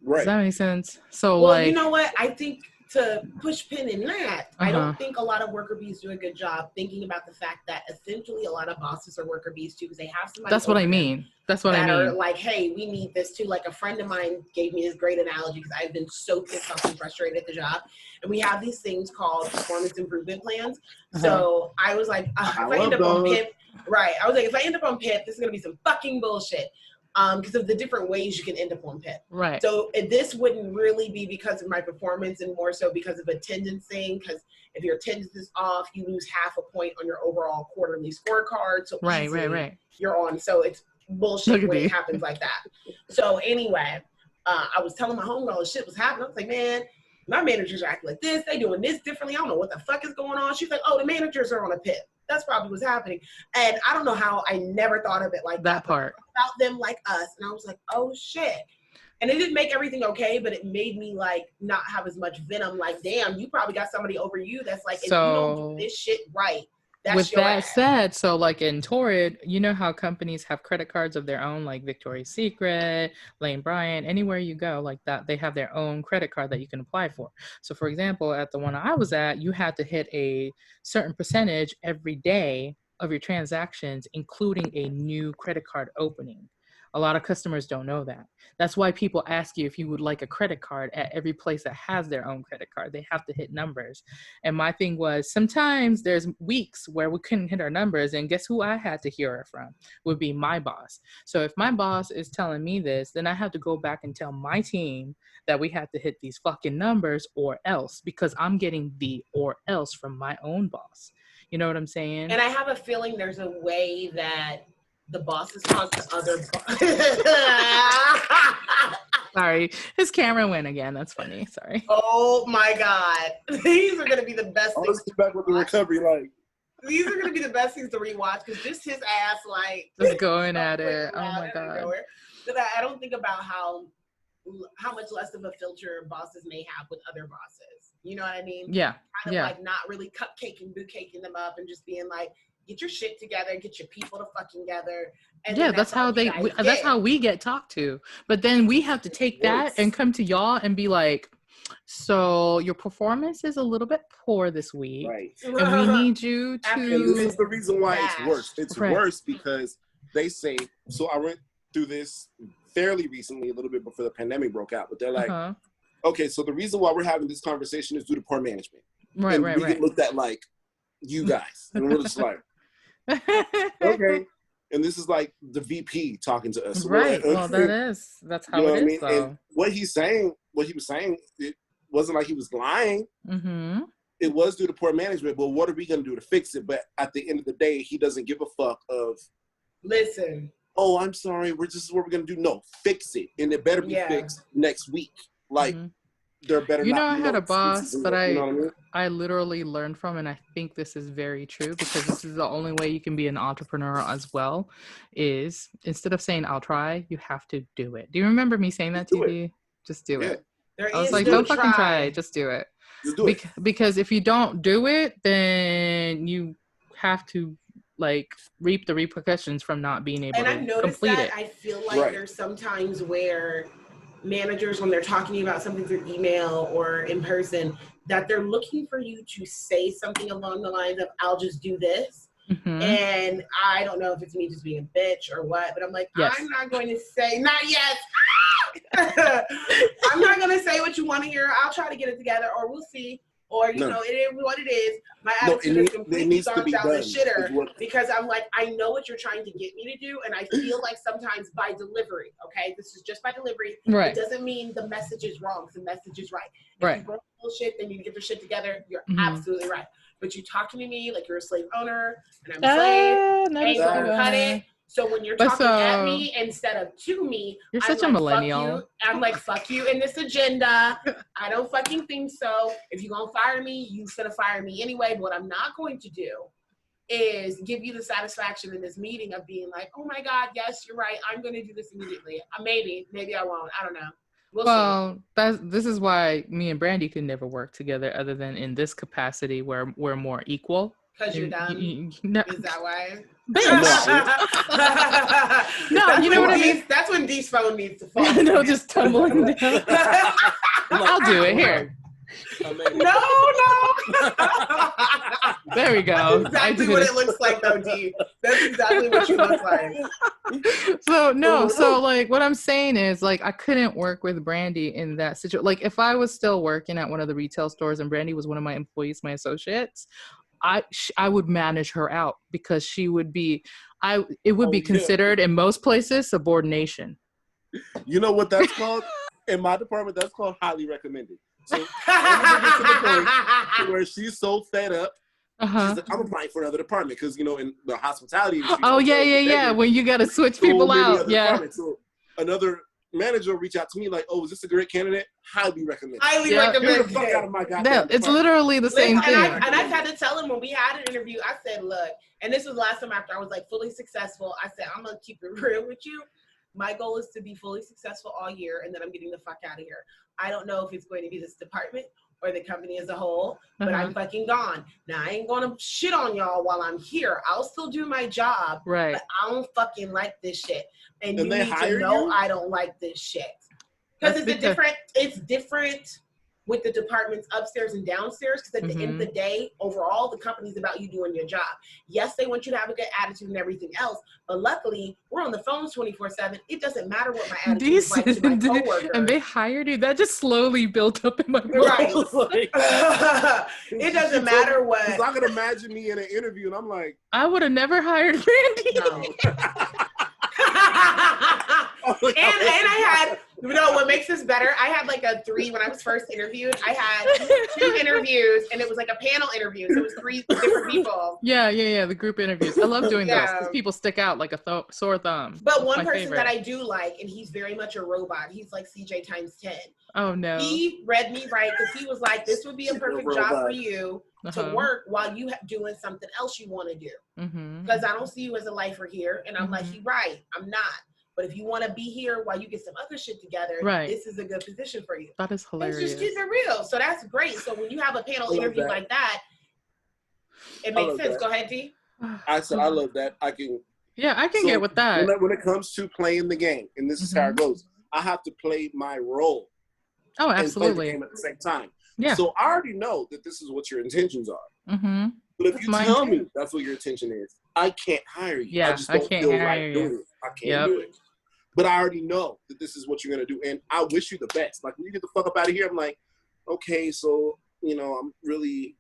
Right. Does that make sense? So, well, you know what? I think to push pin in that, I don't think a lot of worker bees do a good job thinking about the fact that essentially a lot of bosses are worker bees too, because they have somebody. That's what I mean. That's what I mean. Are like, hey, we need this too. Like a friend of mine gave me this great analogy, because I've been so pissed off and frustrated at the job, and we have these things called performance improvement plans. So I was like, if I end up on PIP, right? I was like, if I end up on PIP, this is gonna be some fucking bullshit. Because of the different ways you can end up on PIP. Right. So this wouldn't really be because of my performance, and more so because of attendance thing. Because if your attendance is off, you lose half a point on your overall quarterly scorecard. So right. You're on. So it's bullshit when it happens like that. So anyway, I was telling my homegirl this shit was happening. I was like, man, my managers are acting like this. They doing this differently. I don't know what the fuck is going on. She's like, oh, the managers are on a PIP. That's probably what's happening. And I don't know how I never thought of it like that part. About them like us. And I was like, oh shit. And it didn't make everything okay, but it made me like not have as much venom. Like, damn, you probably got somebody over you that's like, if you don't do this shit right, that's with your that ass. said, so like in Torrid, you know how companies have credit cards of their own, like Victoria's Secret, Lane Bryant, anywhere you go like that, they have their own credit card that you can apply for. So for example, at the one I was at, you had to hit a certain percentage every day of your transactions, including a new credit card opening. A lot of customers don't know that. That's why people ask you if you would like a credit card at every place that has their own credit card. They have to hit numbers. And my thing was, sometimes there's weeks where we couldn't hit our numbers, and guess who I had to hear it from? Would be my boss. So if my boss is telling me this, then I have to go back and tell my team that we have to hit these fucking numbers or else, because I'm getting the or else from my own boss. You know what I'm saying? And I have a feeling there's a way that the bosses talk to other Sorry, his camera went again. That's funny. Sorry. Oh my God. These are gonna be the best things. Let's get back with the recovery, like. These are gonna be the best things to rewatch, because just his ass like just going at it. Oh my God. Because I don't think about how much less of a filter bosses may have with other bosses. You know what I mean? Yeah. Kind of like not really cupcaking, bouquetting them up, and just being like, get your shit together, get your people to fucking together. And yeah, that's how that's how we get talked to. But then we have to take that and come to y'all and be like, so your performance is a little bit poor this week. Right. And we need you to... And this is the reason why it's worse. It's worse because they say, so I went through this fairly recently, a little bit before the pandemic broke out, but they're like, okay, so the reason why we're having this conversation is due to poor management. Right, and we get looked at like, you guys. And we're just like, okay. And this is like the VP talking to us. Right. Well, that's how it is, though. And what he was saying, it wasn't like he was lying. Mm-hmm. It was due to poor management, but what are we going to do to fix it? But at the end of the day, he doesn't give a fuck of, listen, oh, I'm sorry, this is what we're going to do. No, fix it. And it better be fixed next week. Like, there better not be I had a boss, but I literally learned from, and I think this is very true, because this is the only way you can be an entrepreneur as well, is instead of saying, I'll try, you have to do it. Do you remember me saying that to you? Just do it. I was like, don't fucking try, just do it. Just do it. Because if you don't do it, then you have to like reap the repercussions from not being able I've to noticed complete that it. I feel like there's sometimes where managers, when they're talking about something through email or in person, that they're looking for you to say something along the lines of, I'll just do this. And I don't know if it's me just being a bitch or what, but I'm like, I'm not going to say, not yet. I'm not going to say what you want to hear. I'll try to get it together, or we'll see. Or, you know, it is what it is. My attitude is completely gone down the shitter because I'm like, I know what you're trying to get me to do. And I feel like sometimes by delivery, okay, this is just by delivery. It doesn't mean the message is wrong. The message is right. If you broke bullshit, then you need to get your shit together. You're absolutely right. But you talking to me like you're a slave owner and I'm a slave. Ain't gonna cut it. So when you're talking at me instead of to me, you're I'm such a millennial. Fuck you. I'm like, fuck you in this agenda. I don't fucking think so. If you're gonna fire me, you should have fired me anyway. But what I'm not going to do is give you the satisfaction in this meeting of being like, oh my God, yes, you're right. I'm gonna do this immediately. Maybe I won't. I don't know. We'll see. This is why me and Brandi could never work together, other than in this capacity where we're more equal. Because you're dumb. No. Is that why? No, you know what I mean? That's when Dee's phone needs to fall. No, just tumbling down. I'll do it here. No. There we go. That's exactly what it looks like, though, Dee. That's exactly what you look like. So like what I'm saying is like I couldn't work with Brandi in that situation. Like if I was still working at one of the retail stores and Brandi was one of my employees, my associates, I would manage her out because she would be, it would be considered in most places subordination. You know what that's called? In my department, that's called highly recommended. So get to the point where she's so fed up, she's like, I'm applying for another department because you know in the hospitality industry. When you got to switch people out, So another manager reach out to me like, oh, is this a great candidate? Highly recommended. Highly recommended. Get the fuck out of my goddamn it's literally the same thing. And I've had to tell him when we had an interview, I said, look, and this was last time after I was like fully successful, I said, I'm going to keep it real with you. My goal is to be fully successful all year, and then I'm getting the fuck out of here. I don't know if it's going to be this department or the company as a whole, but I'm fucking gone. Now, I ain't going to shit on y'all while I'm here. I'll still do my job, but I don't fucking like this shit. And you need to know I don't like this shit. Because it's different with the departments upstairs and downstairs, because at the end of the day, overall, the company's about you doing your job. Yes, they want you to have a good attitude and everything else, but luckily, we're on the phones 24/7. It doesn't matter what my attitude is like to my coworkers. And they hired you. That just slowly built up in my brain. It doesn't matter what. Because I can imagine me in an interview, and I'm like, I would have never hired Brandi. No. And I had, what makes this better, I had like a 3 when I was first interviewed. I had 2 interviews, and it was like a panel interview, so it was 3 different people. Yeah, the group interviews. I love doing those because people stick out like a sore thumb. But one person that I do like, and he's very much a robot, he's like CJ times 10. Oh no. He read me right because he was like, this would be a perfect job for you to work while you doing something else you want to do. Because I don't see you as a lifer here. And I'm like, you're right, I'm not. But if you want to be here while you get some other shit together, this is a good position for you. That is hilarious. Let's just keep it real. So that's great. So when you have a panel interview like that, it makes sense. Go ahead, D. I said, I love that. I can get with that. When it comes to playing the game, and this is how it goes, I have to play my role. Oh, absolutely. And play the game at the same time. Yeah. So I already know that this is what your intentions are. But if you tell me that's what your intention is, I can't hire you. Yeah, I just don't feel right doing it. I can't do it. But I already know that this is what you're going to do. And I wish you the best. Like, when you get the fuck up out of here, I'm like, okay, so, you know, I'm really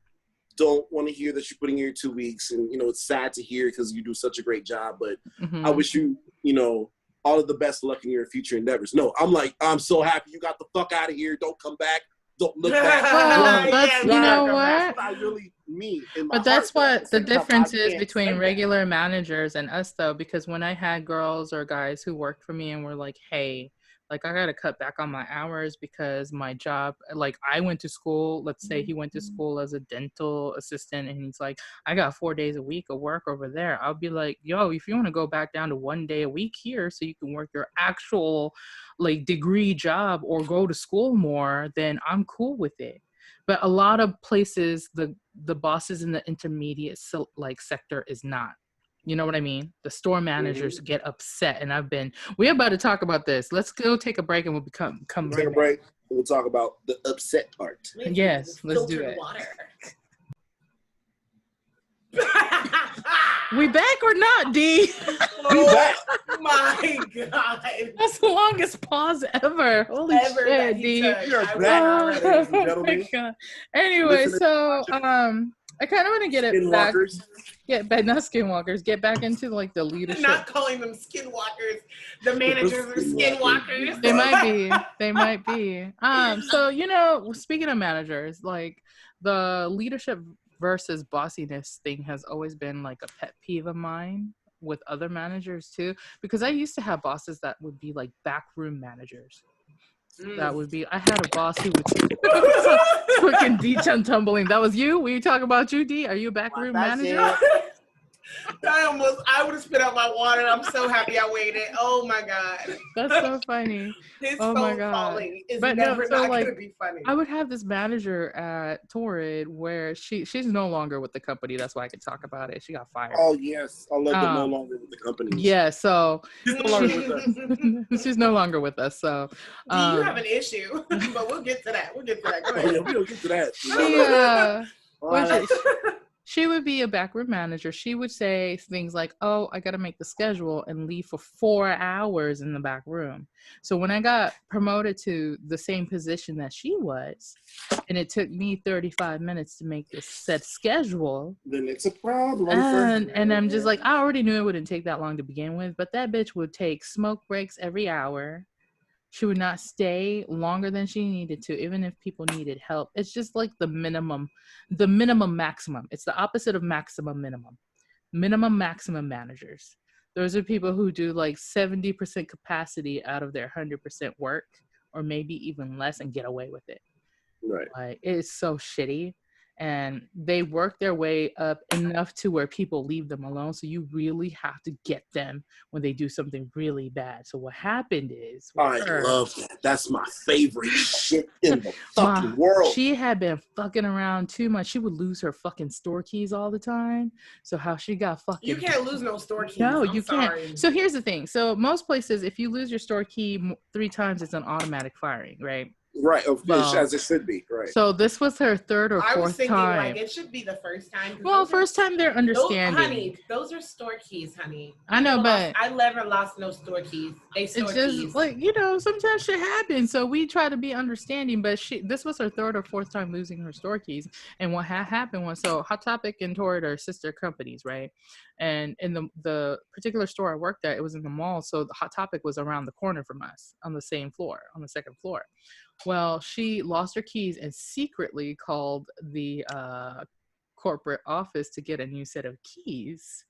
don't want to hear that you're putting in your 2 weeks. And, you know, it's sad to hear because you do such a great job. But I wish you, you know, all of the best luck in your future endeavors. No, I'm like, I'm so happy you got the fuck out of here. Don't come back. Don't look back. Well, that's, you know what? That's what I really mean. But that's what the difference is between regular managers and us, though, because when I had girls or guys who worked for me and were like, hey, like, I got to cut back on my hours because my job, like, I went to school, let's say he went to school as a dental assistant, and he's like, I got 4 days a week of work over there. I'll be like, yo, if you want to go back down to 1 day a week here so you can work your actual, like, degree job or go to school more, then I'm cool with it. But a lot of places, the bosses in the intermediate, like, sector is not. You know what I mean? The store managers get upset, and we're about to talk about this. Let's go take a break, and we'll come Take right a back. break. We'll talk about the upset part. Yes, let's do it. Water. We back or not, D? Oh my God. That's the longest pause ever. Holy shit, D. You're back, ladies and gentlemen. God. Anyway, so I kind of want to get it back. Not skinwalkers. Get back into like the leadership. I'm not calling them skinwalkers. The managers are skinwalkers. They might be. They might be. So you know, speaking of managers, like the leadership versus bossiness thing has always been like a pet peeve of mine with other managers too, because I used to have bosses that would be like backroom managers. That would be, I had a boss who would fucking D-Chun tumbling. That was you? Were you talking about you, D? Are you a backroom manager? I would have spit out my water. I'm so happy I waited. Oh my God. That's so funny. His oh phone my God. falling is but never no, so not like, gonna be funny. I would have this manager at Torrid where she's no longer with the company. That's why I could talk about it. She got fired. Oh yes. I love them no longer with the company. Yeah, so she's no longer with us. She's no longer with us. So Do you have an issue? But we'll get to that. Go ahead. Yeah, we'll get to that. She would be a backroom manager. She would say things like, oh, I got to make the schedule and leave for 4 hours in the back room. So when I got promoted to the same position that she was, and it took me 35 minutes to make this set schedule. Then it's a problem. And I'm just like, I already knew it wouldn't take that long to begin with, but that bitch would take smoke breaks every hour. She would not stay longer than she needed to, even if people needed help. It's just like the minimum maximum. It's the opposite of maximum minimum. Minimum maximum managers. Those are people who do like 70% capacity out of their 100% work, or maybe even less, and get away with it. Right. Like, it's so shitty. And they work their way up enough to where people leave them alone. So you really have to get them when they do something really bad. So what happened is... I love that. That's my favorite shit in the fucking world. She had been fucking around too much. She would lose her fucking store keys all the time. So how she got fucking... You can't lose no store keys. No, you can't. So here's the thing. So most places, if you lose your store key 3 times, it's an automatic firing, right? Right, of course, as it should be, right. So this was her 3rd or 4th time. I was thinking, like, it should be the first time. Well, first time they're understanding. Honey, those are store keys, honey. I know, but... I never lost no store keys. They store keys. It's just, like, you know, sometimes shit happens. So we try to be understanding, but this was her 3rd or 4th time losing her store keys. And what happened was, so Hot Topic and Torrid are sister companies, right? And in the particular store I worked at, it was in the mall. So the Hot Topic was around the corner from us on the same floor, on the 2nd floor. Well, she lost her keys and secretly called the corporate office to get a new set of keys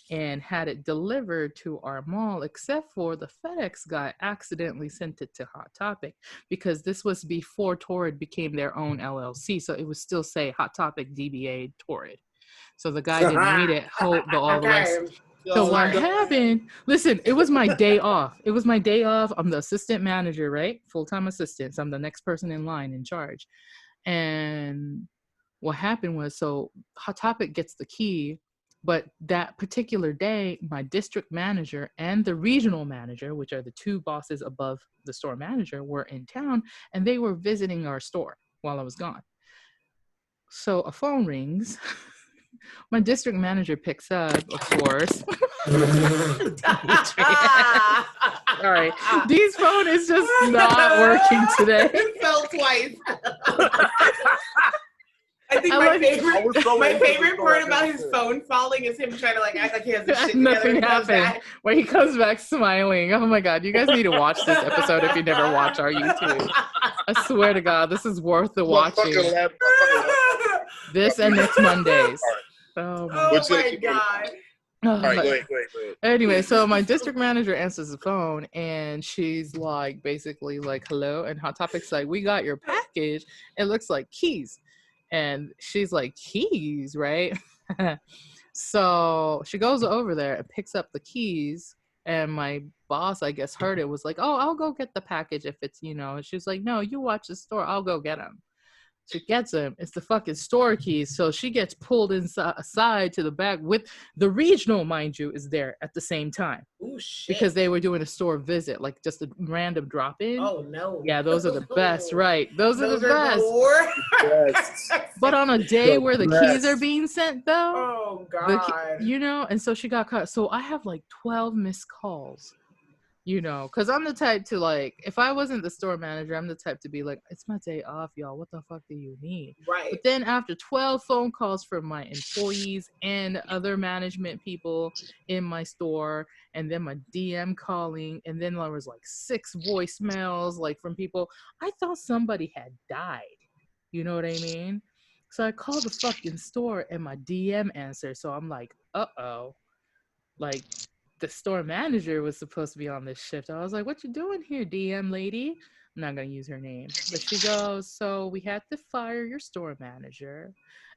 and had it delivered to our mall, except for the FedEx guy accidentally sent it to Hot Topic, because this was before Torrid became their own LLC. So it would still say Hot Topic DBA Torrid. So the guy didn't read it, all the rest. So what happened, listen, it was my day off. It was my day off. I'm the assistant manager, right? Full-time assistant. So I'm the next person in line in charge. And what happened was, so Hot Topic gets the key, but that particular day, my district manager and the regional manager, which are the 2 bosses above the store manager, were in town, and they were visiting our store while I was gone. So a phone rings. My district manager picks up, of course. Sorry. Dee's phone is just not working today. It fell twice. I think my favorite part about his phone falling is him trying to like act like he has his shit Nothing together. happened. Where he comes back smiling. Oh my God. You guys need to watch this episode if you never watch our YouTube. I swear to God, this is worth the watching. This and next Mondays. Oh my God. All right, go ahead. Anyway, so my district manager answers the phone and she's like, basically like, hello. And Hot Topic's like, we got your package. It looks like keys. And she's like, keys, right? So she goes over there and picks up the keys. And my boss, I guess, heard it, was like, oh, I'll go get the package if it's, you know. And she was like, no, you watch the store. I'll go get them. She gets them. It's the fucking store keys. So she gets pulled aside to the back with the regional, mind you, is there at the same time. Ooh, shit. Because they were doing a store visit, like just a random drop-in. Oh, no. Yeah, those are the best, right? Those are the best. Yes. But on a day The where the best. keys are being sent, though, Oh, God. and so she got caught. So I have like 12 missed calls. Because I'm the type to, like, if I wasn't the store manager, I'm the type to be like, it's my day off, y'all. What the fuck do you need? Right. But then after 12 phone calls from my employees and other management people in my store, and then my DM calling, and then there was like 6 voicemails, like from people, I thought somebody had died. You know what I mean? So I called the fucking store and my DM answered. So I'm like, uh-oh. Like, the store manager was supposed to be on this shift. I was like, what you doing here, DM lady? I'm not going to use her name. But she goes, so we had to fire your store manager.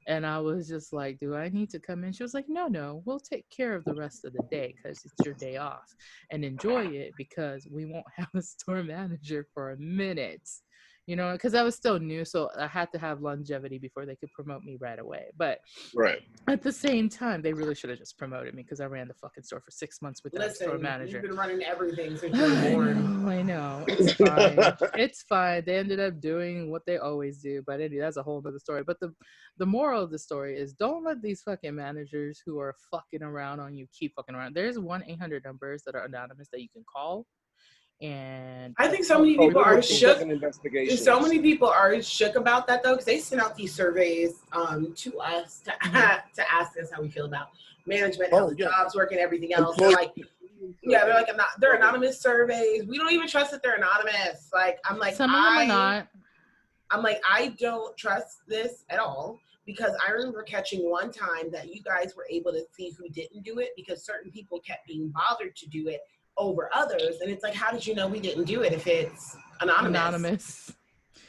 And I was just like, do I need to come in? She was like, no, we'll take care of the rest of the day because it's your day off. And enjoy it because we won't have a store manager for a minute. Because I was still new, so I had to have longevity before they could promote me right away. But at the same time, they really should have just promoted me because I ran the fucking store for 6 months without a store manager. You've been running everything since you were born. I know. It's fine. It's fine. They ended up doing what they always do. But anyway, that's a whole other story. But the moral of the story is don't let these fucking managers who are fucking around on you keep fucking around. There's 1-800 numbers that are anonymous that you can call. And I think so many people are shook. So many people are shook about that though, because they send out these surveys to us to ask us how we feel about management, how the jobs work, and everything else. They're like, they're anonymous surveys. We don't even trust that they're anonymous. Like, I'm like, some of them are not. I'm like, I don't trust this at all. Because I remember catching one time that you guys were able to see who didn't do it because certain people kept being bothered to do it over others, and it's like, how did you know we didn't do it if it's anonymous?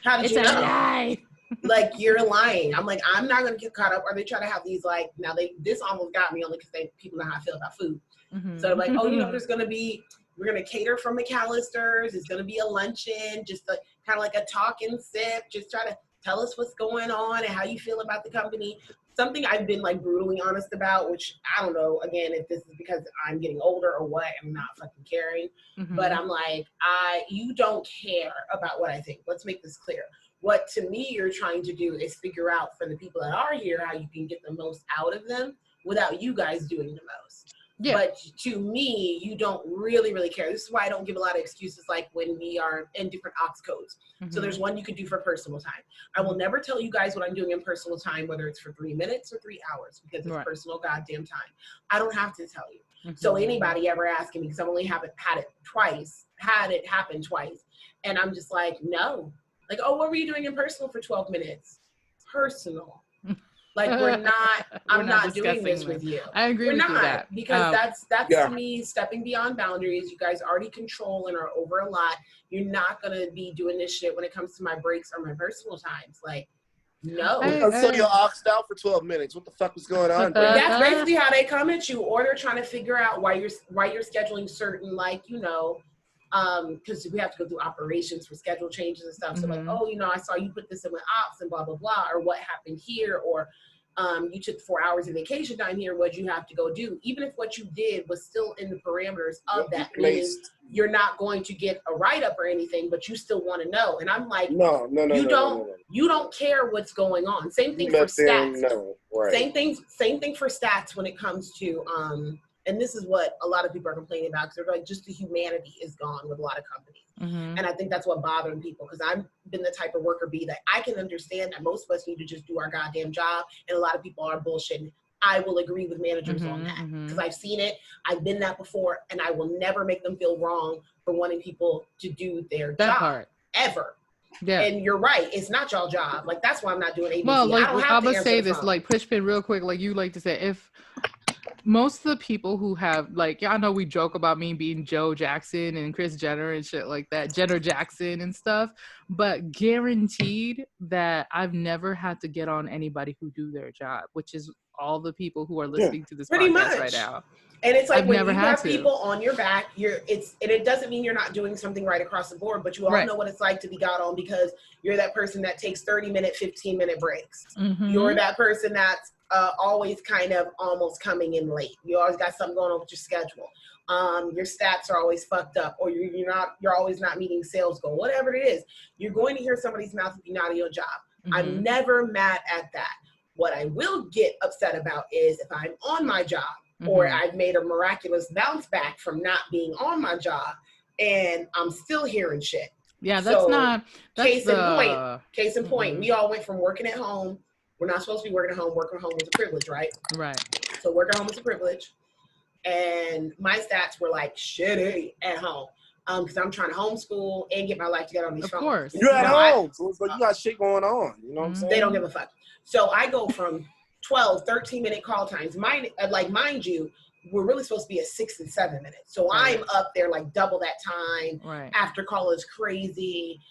How did you know? It's a lie. Like, you're lying. I'm like, I'm not gonna get caught up. Or they try to have these like, this almost got me only because people know how I feel about food. Mm-hmm. So they're like, we're gonna cater for McAllister's. It's gonna be a luncheon, just kind of like a talk and sip. Just try to tell us what's going on and how you feel about the company. Something I've been like brutally honest about, which I don't know, again, if this is because I'm getting older or what, I'm not fucking caring. Mm-hmm. But I'm like, you don't care about what I think. Let's make this clear. What to me you're trying to do is figure out for the people that are here how you can get the most out of them without you guys doing the most. Yeah. But to me, you don't really, really care. This is why I don't give a lot of excuses like when we are in different ops codes. Mm-hmm. So there's one you could do for personal time. I will never tell you guys what I'm doing in personal time, whether it's for 3 minutes or 3 hours, because it's personal goddamn time. I don't have to tell you. Mm-hmm. So anybody ever asking me, because I've only had it happen twice. And I'm just like, no. Like, oh, what were you doing in personal for 12 minutes? Personal. Like, I'm not doing this with you. I agree with you that. Because that's to me, stepping beyond boundaries. You guys already control and are over a lot. You're not going to be doing this shit when it comes to my breaks or my personal times. Like, no. So you're oxed out for 12 minutes. What the fuck was going on? That's basically how they come at you. Or they're trying to figure out why you're scheduling certain, like, because we have to go through operations for schedule changes and stuff. So like, I saw you put this in with ops and blah, blah, blah, or what happened here, or you took 4 hours of vacation time here, what'd you have to go do? Even if what you did was still in the parameters of that, meaning you're not going to get a write-up or anything, but you still want to know. And I'm like, no. You don't care what's going on. Same thing for stats. Same thing for stats when it comes to and this is what a lot of people are complaining about, because they're like, just the humanity is gone with a lot of companies. Mm-hmm. And I think that's what bothering people, because I've been the type of worker bee that I can understand that most of us need to just do our goddamn job, and a lot of people are bullshitting. I will agree with managers on that, because I've seen it. I've been that before, and I will never make them feel wrong for wanting people to do their job. Ever. Yeah. And you're right. It's not y'all job. Like, that's why I'm not doing ABC. Well, like, I'm going to say this, like, push pin real quick. Like you like to say, most of the people who have, like, y'all know we joke about me being Joe Jackson and Kris Jenner and shit like that, Jenner Jackson and stuff, but guaranteed that I've never had to get on anybody who do their job, which is all the people who are listening to this pretty podcast much right now. And it's like I've when never you had have to. people on your back, and it doesn't mean you're not doing something right across the board, but you all know what it's like to be got on because you're that person that takes 30-minute, 15-minute breaks. Mm-hmm. You're that person that's always kind of almost coming in late. You always got something going on with your schedule. Your stats are always fucked up, or you're always not meeting sales goal. Whatever it is, you're going to hear somebody's mouth if you're not at your job. Mm-hmm. I'm never mad at that. What I will get upset about is if I'm on my job, or I've made a miraculous bounce back from not being on my job, and I'm still hearing shit. Yeah, that's case in point. We all went from working at home. We're not supposed to be working at home. Working at home was a privilege, right? Right. So working at home is a privilege, and my stats were like shitty at home because I'm trying to homeschool and get my life together on these phones. Of course, you're at home, so you got shit going on. You know what I'm saying? They don't give a fuck. So I go from 12, 13-minute call times. Mind you, we're really supposed to be at 6 and 7 minutes. So I'm up there like double that time. Right. After call is crazy.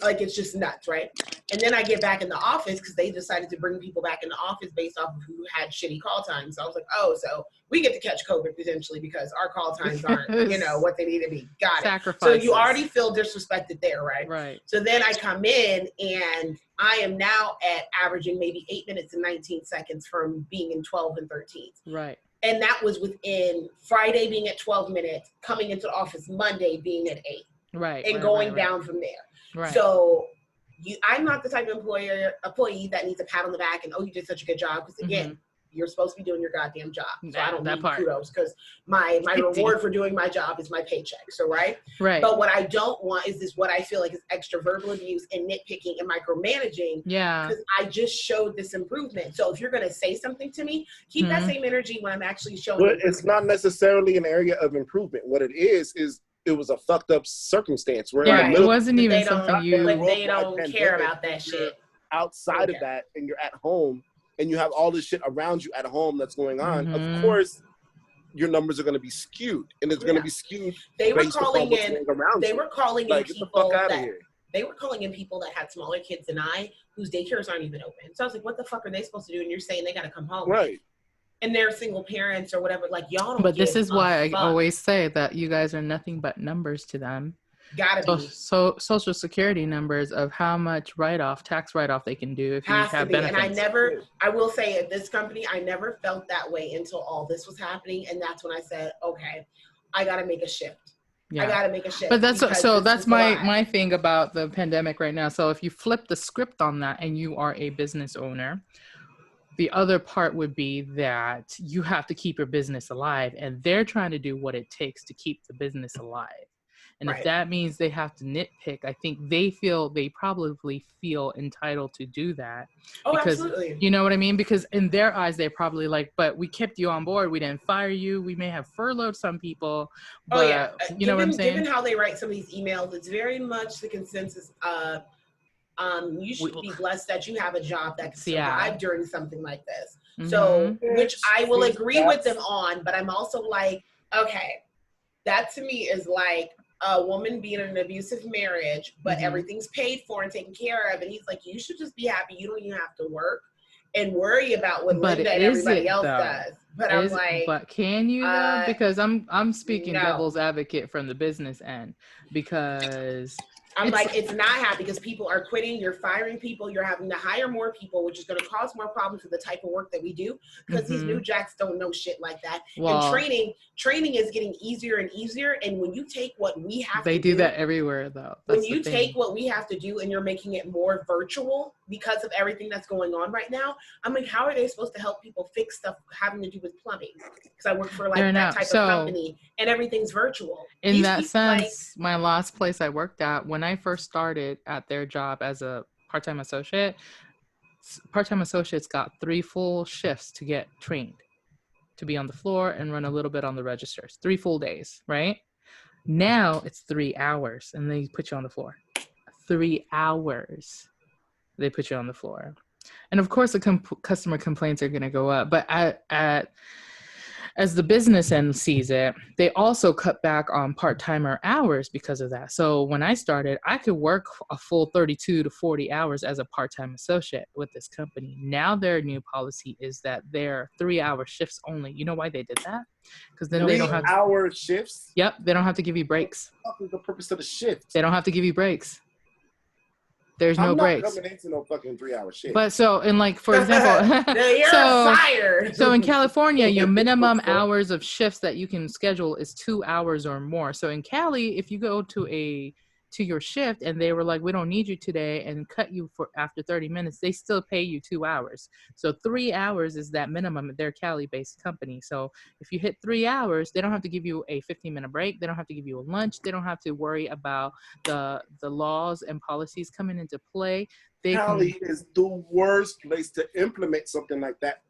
Like it's just nuts, right? And then I get back in the office because they decided to bring people back in the office based off of who had shitty call times. So I was like, oh, so we get to catch COVID potentially because our call times aren't, what they need to be. Got it. Sacrifices. So you already feel disrespected there, right? Right. So then I come in and I am now at averaging maybe 8 minutes and 19 seconds from being in 12 and 13. Right. And that was within Friday being at 12 minutes, coming into the office Monday being at 8. Right. And going down from there. Right. So I'm not the type of employee that needs a pat on the back and, oh, you did such a good job. Because again, you're supposed to be doing your goddamn job. So I don't need kudos because my reward for doing my job is my paycheck. So right. But what I don't want is this what I feel like is extra verbal abuse and nitpicking and micromanaging. Yeah. Because I just showed this improvement. So if you're gonna say something to me, keep that same energy when I'm actually showing. But it's not necessarily an area of improvement. What it is it was a fucked up circumstance. Where it wasn't even something they don't care about that shit. Outside of that, and you're at home, and you have all this shit around you at home that's going on. Of course, your numbers are going to be skewed, and it's going to be skewed. They were calling in. They were calling in people They were calling in people that had smaller kids than I, whose daycares aren't even open. So I was like, "What the fuck are they supposed to do?" And you're saying they got to come home, right? And they're single parents or whatever. Like y'all don't. But this is why I always say that you guys are nothing but numbers to them. Gotta be. So Social Security numbers of how much tax write-off they can do if you have benefits. And I will say at this company, I never felt that way until all this was happening. And that's when I said, okay, I got to make a shift. Yeah. I got to make a shift. But that's my thing about the pandemic right now. So if you flip the script on that and you are a business owner, the other part would be that you have to keep your business alive, and they're trying to do what it takes to keep the business alive. And if that means they have to nitpick, I think they probably feel entitled to do that. Oh, because, absolutely. You know what I mean? Because in their eyes, they're probably like, but we kept you on board. We didn't fire you. We may have furloughed some people. But, you know what I'm saying? Given how they write some of these emails, it's very much the consensus of, you should be blessed that you have a job that can survive during something like this. So, which I will agree with them on, but I'm also like, okay, that to me is like a woman being in an abusive marriage, but everything's paid for and taken care of. And he's like, you should just be happy. You don't even have to work and worry about what Linda and everybody else does. But I'm like, but can you though? Because I'm speaking devil's advocate from the business end, because I'm like, it's not happy because people are quitting, you're firing people, you're having to hire more people, which is going to cause more problems for the type of work that we do, because these new jacks don't know shit like that. Well, and training is getting easier and easier. And when you take what we have to do. They do that everywhere though. When you take what we have to do and you're making it more virtual because of everything that's going on right now, I'm like, how are they supposed to help people fix stuff having to do with plumbing? Because I work for like that type of company and everything's virtual. In that sense, my last place I worked at, when I first started at their job as a part-time associates got 3 full shifts to get trained, to be on the floor and run a little bit on the registers. 3 full days, right? Now it's 3 hours and they put you on the floor. 3 hours they put you on the floor. And of course the customer complaints are going to go up. But as the business end sees it, they also cut back on part-timer hours because of that. So when I started, I could work a full 32 to 40 hours as a part-time associate with this company. Now their new policy is that they're 3-hour shifts only. You know why they did that? Because then they don't have 3-hour shifts. Yep, they don't have to give you breaks. What is the purpose of the shift? They don't have to give you breaks. There's no breaks. I'm not coming into no fucking 3-hour shift. But so, in like, for example, you're fired. So in California, your minimum hours of shifts that you can schedule is 2 hours or more. So in Cali, if you go to your shift and they were like, we don't need you today, and cut you for after 30 minutes, they still pay you 2 hours. So 3 hours is that minimum. They're Cali-based company. So if you hit 3 hours, they don't have to give you a 15-minute break. They don't have to give you a lunch. They don't have to worry about the laws and policies coming into play. Cali is the worst place to implement something like that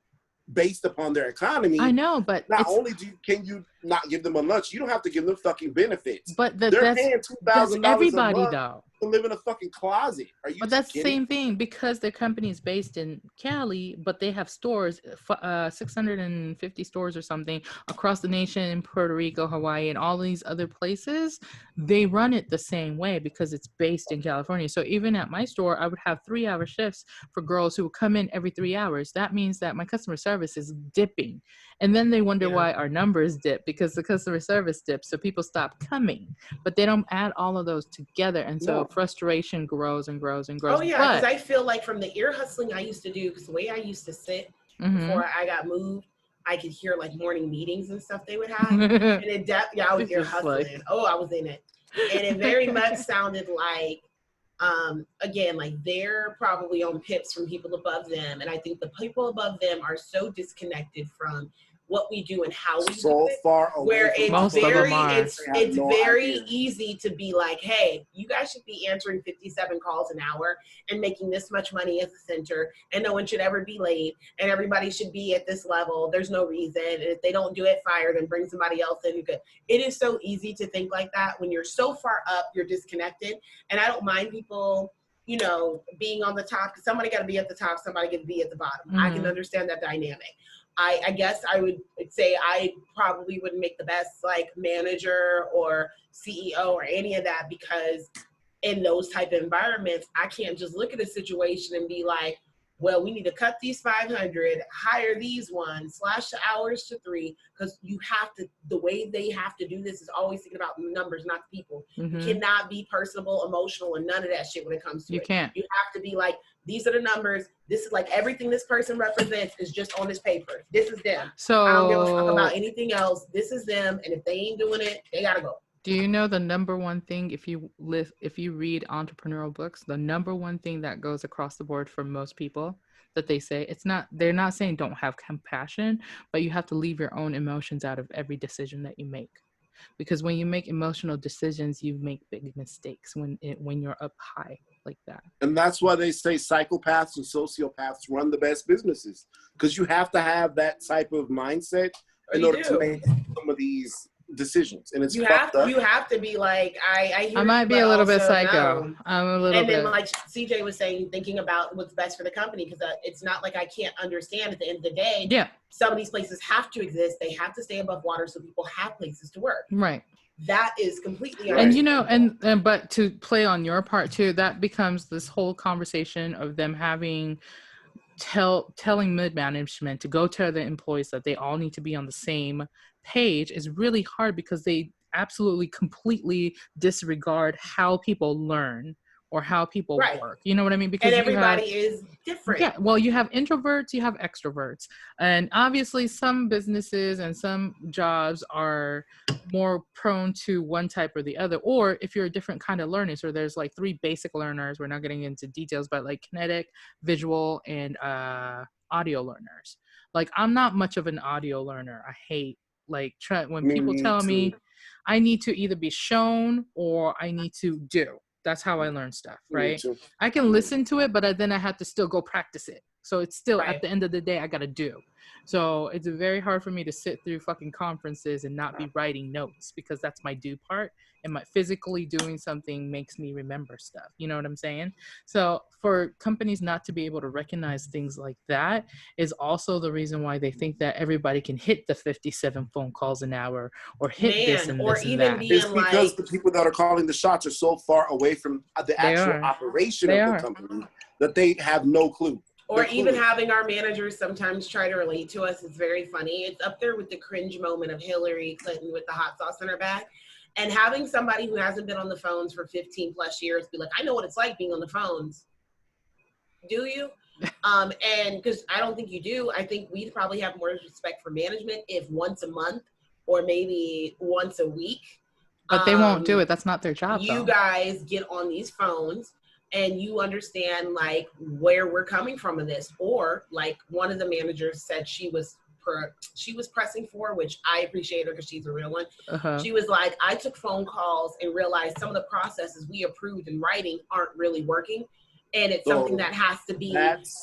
based upon their economy. I know, but not only can you not give them a lunch, you don't have to give them fucking benefits. But they're paying $2,000 everybody a month though to live in a fucking closet. Are you? But that's kidding? the same thing, because their company is based in Cali, but they have stores, 650 stores or something across the nation, Puerto Rico, Hawaii, and all these other places. They run it the same way because it's based in California. So even at my store, I would have 3-hour shifts for girls who would come in every 3 hours. That means that my customer service is dipping. And then they wonder why our numbers dip, because the customer service dips. So people stop coming, but they don't add all of those together. And so frustration grows and grows and grows. Oh, yeah, because I feel like from the ear hustling I used to do, because the way I used to sit before I got moved, I could hear like morning meetings and stuff they would have. And I was ear hustling. Oh, I was in it. And it very much sounded like, again, like they're probably on pips from people above them. And I think the people above them are so disconnected from what we do and how we do it, far away where it's very idea. easy to be like, hey, you guys should be answering 57 calls an hour and making this much money as a center, and no one should ever be late, and everybody should be at this level. There's no reason. And if they don't do it, fire them, bring somebody else in. It is so easy to think like that when you're so far up, you're disconnected. And I don't mind people, you know, being on the top, because somebody got to be at the top, somebody got to be at the bottom. I can understand that dynamic. I guess I would say I probably wouldn't make the best like manager or CEO or any of that, because in those type of environments, I can't just look at a situation and be like, well, we need to cut these 500, hire these ones, slash the hours to 3, because you have to, the way they have to do this is always thinking about numbers, not the people. You cannot be personable, emotional, and none of that shit when it comes to it. You can't. You have to be like, these are the numbers. This is like everything this person represents is just on this paper. This is them. So I don't give a fuck about anything else. This is them. And if they ain't doing it, they gotta go. Do you know the number one thing, if you read entrepreneurial books, the number one thing that goes across the board for most people that they say, they're not saying don't have compassion, but you have to leave your own emotions out of every decision that you make. Because when you make emotional decisions, you make big mistakes when you're up high like that. And that's why they say psychopaths and sociopaths run the best businesses, because you have to have that type of mindset in order to make some of these decisions. And it's you fucked up. You have to be like, I might be a little bit psycho. No. I'm a little bit. And then like CJ was saying, thinking about what's best for the company, because it's not like I can't understand at the end of the day. Yeah. Some of these places have to exist. They have to stay above water so people have places to work. Right. That is completely and you know, and but to play on your part too, that becomes this whole conversation of them telling mid-management to go tell the employees that they all need to be on the same page is really hard, because they absolutely completely disregard how people learn or how people work. You know what I mean? Because everybody is different. Yeah. Well, you have introverts, you have extroverts. And obviously some businesses and some jobs are more prone to one type or the other. Or if you're a different kind of learner, so there's like 3 basic learners. We're not getting into details, but like kinetic, visual, and audio learners. Like I'm not much of an audio learner. I hate when people tell me I need to either be shown or I need to do. That's how I learn stuff, right? I can listen to it, but then I have to still go practice it. So it's still, Right. at the end of the day, I got to do. So it's very hard for me to sit through fucking conferences and not be writing notes, because that's my do part. And my physically doing something makes me remember stuff. You know what I'm saying? So for companies not to be able to recognize things like that is also the reason why they think that everybody can hit the 57 phone calls an hour or hit this and or this and even that. being It's because like, the people that are calling the shots are so far away from the They actual are. operation They of the are. company that they have no clue. or They're even clueless. having our managers sometimes try to relate to us. It's very funny. It's up there with the cringe moment of Hillary Clinton with the hot sauce in her bag. And having somebody who hasn't been on the phones for 15 plus years be like, I know what it's like being on the phones. Do you? And because I don't think you do. I think we'd probably have more respect for management if once a month or maybe once a week. But they won't do it. That's not their job, You though. guys get on these phones and you understand like where we're coming from in this. Or like one of the managers said she was pressing for, which I appreciate her because she's a real one. She was like, I took phone calls and realized some of the processes we approved in writing aren't really working. And it's something that has to be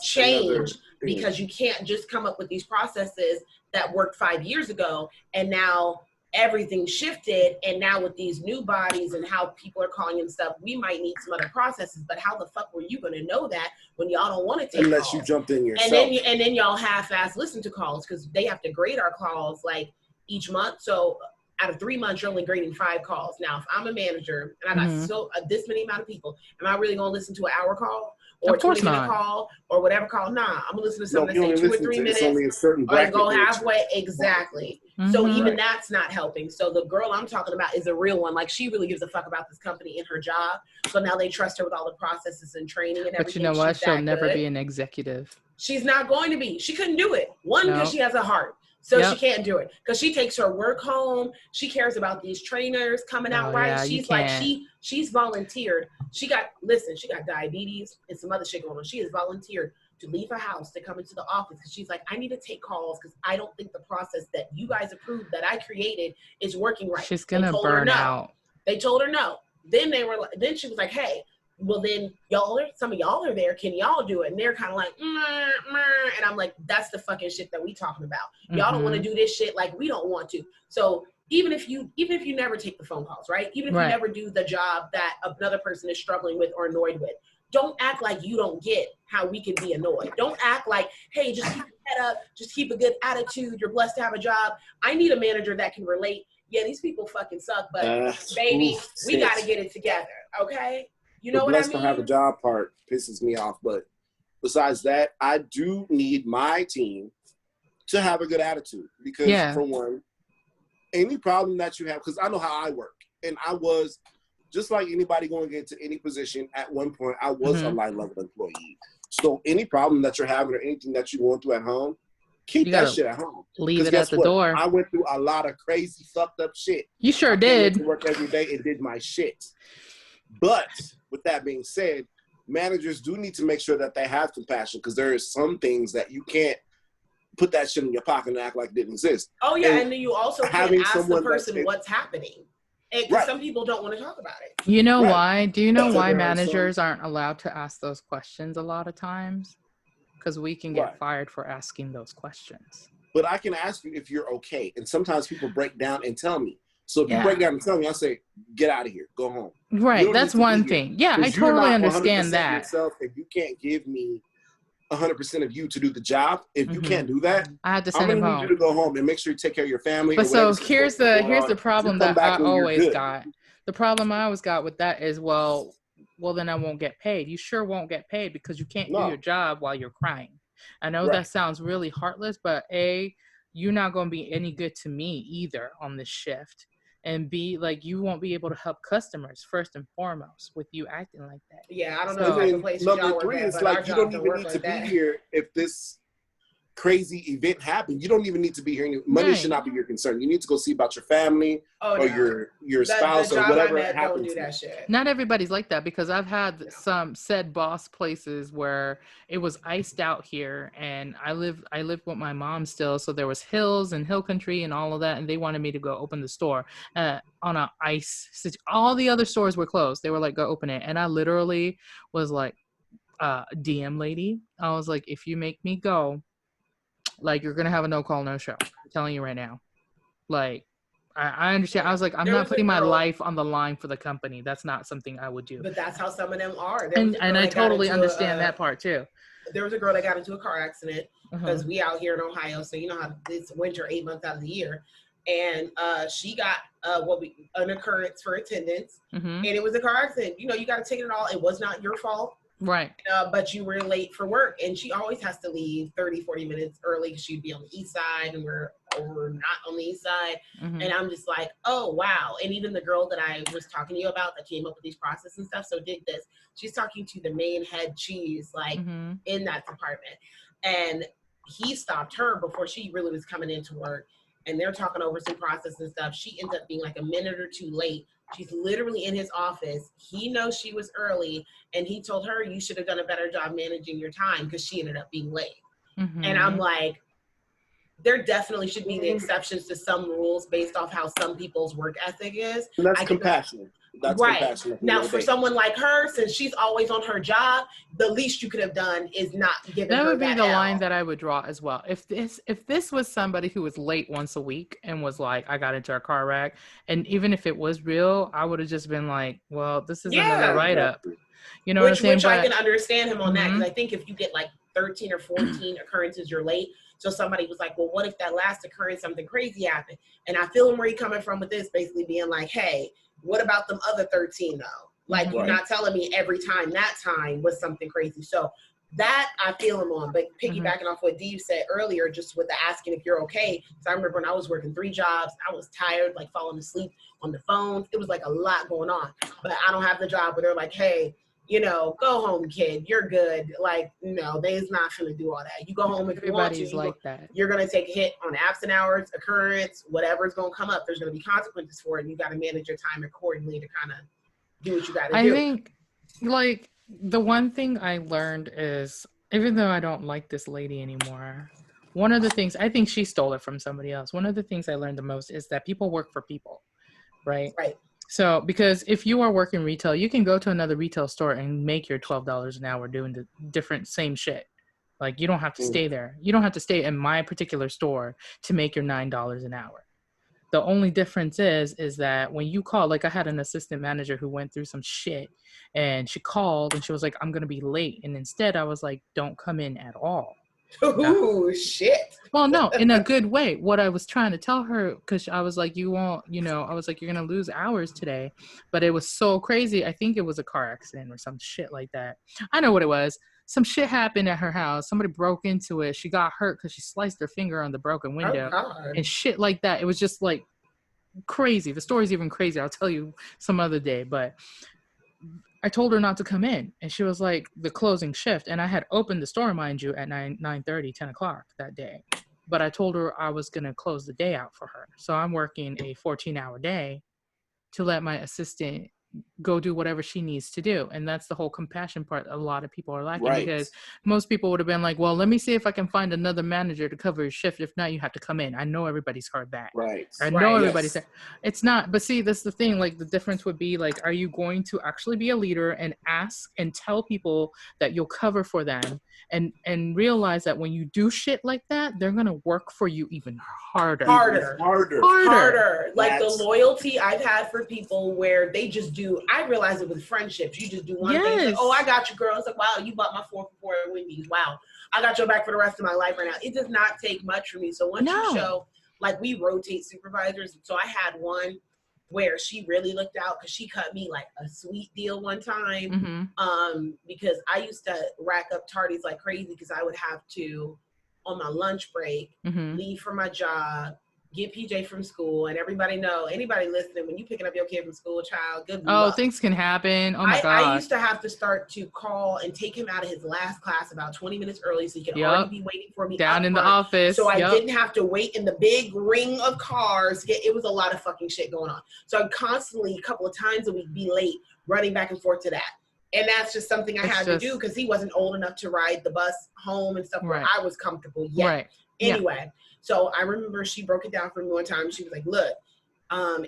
changed, because you can't just come up with these processes that worked 5 years ago and now everything shifted, and now with these new bodies and how people are calling and stuff, we might need some other processes. But how the fuck were you going to know that when y'all don't want to take unless calls? you jumped in yourself? And then y'all half-ass listen to calls, because they have to grade our calls like each month. So out of 3 months, you're only grading 5 calls. Now, if I'm a manager and I got this many amount of people, am I really going to listen to an hour call or a 20-minute call or whatever call? Nah, I'm going to listen to something that say 2 or 3 minutes. It's only a certain or bracket. go halfway. Exactly. So even that's not helping. So the girl I'm talking about is a real one. Like, she really gives a fuck about this company and her job. So now they trust her with all the processes and training and everything. But you know what? She'll never be an executive. She's not going to be. She couldn't do it. One, because she has a heart. So she can't do it, because she takes her work home. She cares about these trainers coming out right. Yeah, she's like, she's volunteered. She got diabetes and some other shit going on. She has volunteered to leave her house to come into the office, because she's like, I need to take calls because I don't think the process that you guys approved that I created is working right. She's gonna burn out. They told her no. Then she was like, hey, well then some of y'all are there. Can y'all do it? And they're kind of like, and I'm like, that's the fucking shit that we talking about. Y'all don't want to do this shit like we don't want to. So even if you never take the phone calls, right? Even if you never do the job that another person is struggling with or annoyed with, don't act like you don't get how we can be annoyed. Don't act like, hey, just keep your head up, just keep a good attitude. You're blessed to have a job. I need a manager that can relate. Yeah, these people fucking suck, but baby, we got to get it together, okay? You know what I mean? Blessed to have a job part pisses me off, but besides that, I do need my team to have a good attitude, because for one, any problem that you have, because I know how I work, and I was just like anybody going into any position at one point, I was a line level employee. So any problem that you're having or anything that you're going through at home, keep that shit at home. Leave it at the door. I went through a lot of crazy fucked up shit. You sure did. I came to work every day and did my shit. But with that being said, managers do need to make sure that they have compassion, because there is some things that you can't put that shit in your pocket and act like it didn't exist. Oh yeah, and then you also can't ask the person what's happening. Because some people don't want to talk about it. You know why? Do you know why managers aren't allowed to ask those questions a lot of times? Because we can get fired for asking those questions. But I can ask you if you're okay. And sometimes people break down and tell me. So if you break down and tell me, I say, get out of here. Go home. Right. That's one thing. Yeah, I totally understand that. Yourself, if you can't give me 100% of you to do the job, if you can't do that, I had to send him home. I'm going to need you to go home and make sure you take care of your family. But so here's the problem that I always got. The problem I always got with that is, well, then I won't get paid. You sure won't get paid because you can't do your job while you're crying. I know that sounds really heartless, but A, you're not going to be any good to me either on this shift. And B, like, you won't be able to help customers first and foremost with you acting like that. Yeah, I don't know the type of place number 3 is like, you don't even need to be here if this crazy event happened. You don't even need to be here. Money should not be your concern. You need to go see about your family or your spouse or whatever happens. Don't do that shit. Not everybody's like that, because I've had some said boss places where it was iced out here, and I live with my mom still, so there was hills and hill country and all of that, and they wanted me to go open the store on a ice. All the other stores were closed. They were like, go open it, and I literally was like, DM lady. I was like, if you make me go, like, you're gonna have a no call, no show. I'm telling you right now. Like, I understand. Yeah. I was like, I'm There not was a putting my girl- life on the line for the company. That's not something I would do. But that's how some of them are. There was a girl And I that got totally into understand that part too. there was a girl that got into a car accident because Uh-huh. we out here in Ohio, so you know how it's winter 8 months out of the year, and she got an occurrence for attendance, Mm-hmm. and it was a car accident. You know, you got to take it all. It was not your fault. Right. But you were late for work, and she always has to leave 30, 40 minutes early because she'd be on the east side, and we're not on the east side. Mm-hmm. And I'm just like, oh, wow. And even the girl that I was talking to you about that came up with these processes and stuff, so did this. She's talking to the main head cheese, like, Mm-hmm. in that department. And he stopped her before she really was coming into work. And they're talking over some process and stuff. She ends up being like a minute or two late. She's literally in his office. He knows she was early, and he told her, you should have done a better job managing your time, because she ended up being late. Mm-hmm. And I'm like, there definitely should be the exceptions to some rules based off how some people's work ethic is. And that's compassionate. That's right. compassionate. Now, for someone like her, since she's always on her job, the least you could have done is not giving her that would be the L. line that I would draw as well. If this was somebody who was late once a week and was like, I got into a car wreck, and even if it was real, I would have just been like, well, this is another write-up. You know what I'm saying? Which I can understand him on that, Mm-hmm. because I think if you get like 13 or 14 occurrences, you're late. So somebody was like, well, what if that last occurrence, something crazy happened? And I feel him where he's coming from with this, basically being like, hey, what about them other 13 though? Like, you're not telling me every time that time was something crazy. So that I feel him on. But piggybacking off what Dee said earlier, just with the asking if you're okay. So I remember when I was working 3 jobs, I was tired, like falling asleep on the phone. It was like a lot going on. But I don't have the job where they're like, hey, you know, go home, kid. You're good. Like, no, they's not going to do all that. You go home if you want to. You're going to take a hit on absent hours, occurrence, whatever's going to come up. There's going to be consequences for it. And you got to manage your time accordingly to kind of do what you got to do. I think, like, the one thing I learned is, even though I don't like this lady anymore, one of the things, I think she stole it from somebody else. One of the things I learned the most is that people work for people, right? Right. So, because if you are working retail, you can go to another retail store and make your $12 an hour doing the different same shit. Like, you don't have to stay there. You don't have to stay in my particular store to make your $9 an hour. The only difference is that when you call, like, I had an assistant manager who went through some shit, and she called and she was like, I'm going to be late. And instead I was like, don't come in at all. Ooh, shit. Well, no, in a good way. What I was trying to tell her, because I was like, you won't, I was like, you're going to lose hours today. But it was so crazy. I think it was a car accident or some shit like that. I know what it was. Some shit happened at her house. Somebody broke into it. She got hurt because she sliced her finger on the broken window. And shit like that. It was just like crazy. The story's even crazy. I'll tell you some other day. But I told her not to come in, and she was like, the closing shift, and I had opened the store, mind you, at 9:30, 10 o'clock that day, but I told her I was going to close the day out for her. So I'm working a 14-hour day to let my assistant go do whatever she needs to do. And that's the whole compassion part a lot of people are lacking, because most people would have been like, well, let me see if I can find another manager to cover your shift. If not, you have to come in. I know everybody's heard that. I know everybody's heard. It's not, but see, that's the thing. Like, the difference would be like, are you going to actually be a leader and ask and tell people that you'll cover for them, and realize that when you do shit like that, they're going to work for you even harder. Like, the loyalty I've had for people where they just do, I realize it with friendships. You just do one thing. Like, oh, I got you, girl. It's like, wow, you bought my 4 for 4 at Wendy's. Wow. I got your back for the rest of my life right now. It does not take much for me. So once you show, like, we rotate supervisors. So I had one where she really looked out because she cut me like a sweet deal one time. Because I used to rack up tardies like crazy, because I would have to, on my lunch break, leave for my job, get PJ from school, and anybody listening, when you picking up your kid from school, child, good luck. Things can happen. Oh my God. I used to have to start to call and take him out of his last class about 20 minutes early, so he could already be waiting for me down in the office. So I didn't have to wait in the big ring of cars. It was a lot of fucking shit going on. So I'd constantly, a couple of times a week, be late, running back and forth to that. And that's just something I had to do, because he wasn't old enough to ride the bus home and stuff where I was comfortable yet. Anyway, so I remember she broke it down for me one time. She was like, look,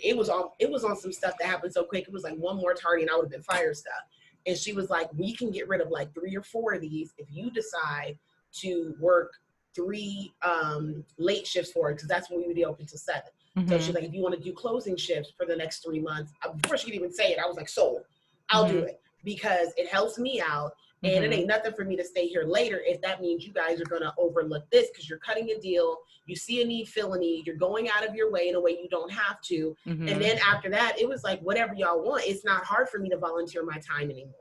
it was on some stuff that happened so quick. It was like one more tardy and I would have been fired stuff. And she was like, we can get rid of like 3 or 4 of these if you decide to work 3 late shifts for it, because that's when we would be open till 7. So she's like, if you want to do closing shifts for the next 3 months, before she could even say it, I was like, sold. I'll do it, because it helps me out. And it ain't nothing for me to stay here later if that means you guys are going to overlook this, because you're cutting a deal. You see a need, fill a need. You're going out of your way in a way you don't have to. And then after that, it was like, whatever y'all want. It's not hard for me to volunteer my time anymore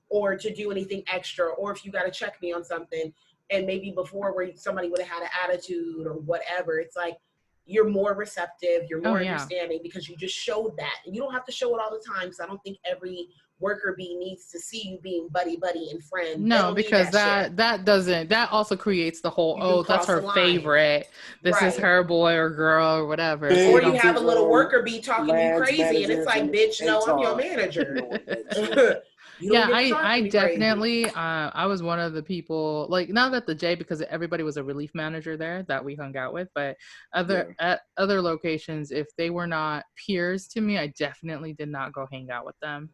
or to do anything extra. Or if you got to check me on something, and maybe before where somebody would have had an attitude or whatever, it's like, you're more receptive, you're more understanding, because you just showed that. And you don't have to show it all the time, because I don't think every worker bee needs to see you being buddy and friend. No, because that also creates the whole, that's her favorite. This is her boy or girl or whatever. Or you have a little worker bee talking you crazy, and it's like, bitch, no, I'm your manager. Yeah, I definitely, I was one of the people, like, not at the J, because everybody was a relief manager there that we hung out with, but at other locations, if they were not peers to me, I definitely did not go hang out with them.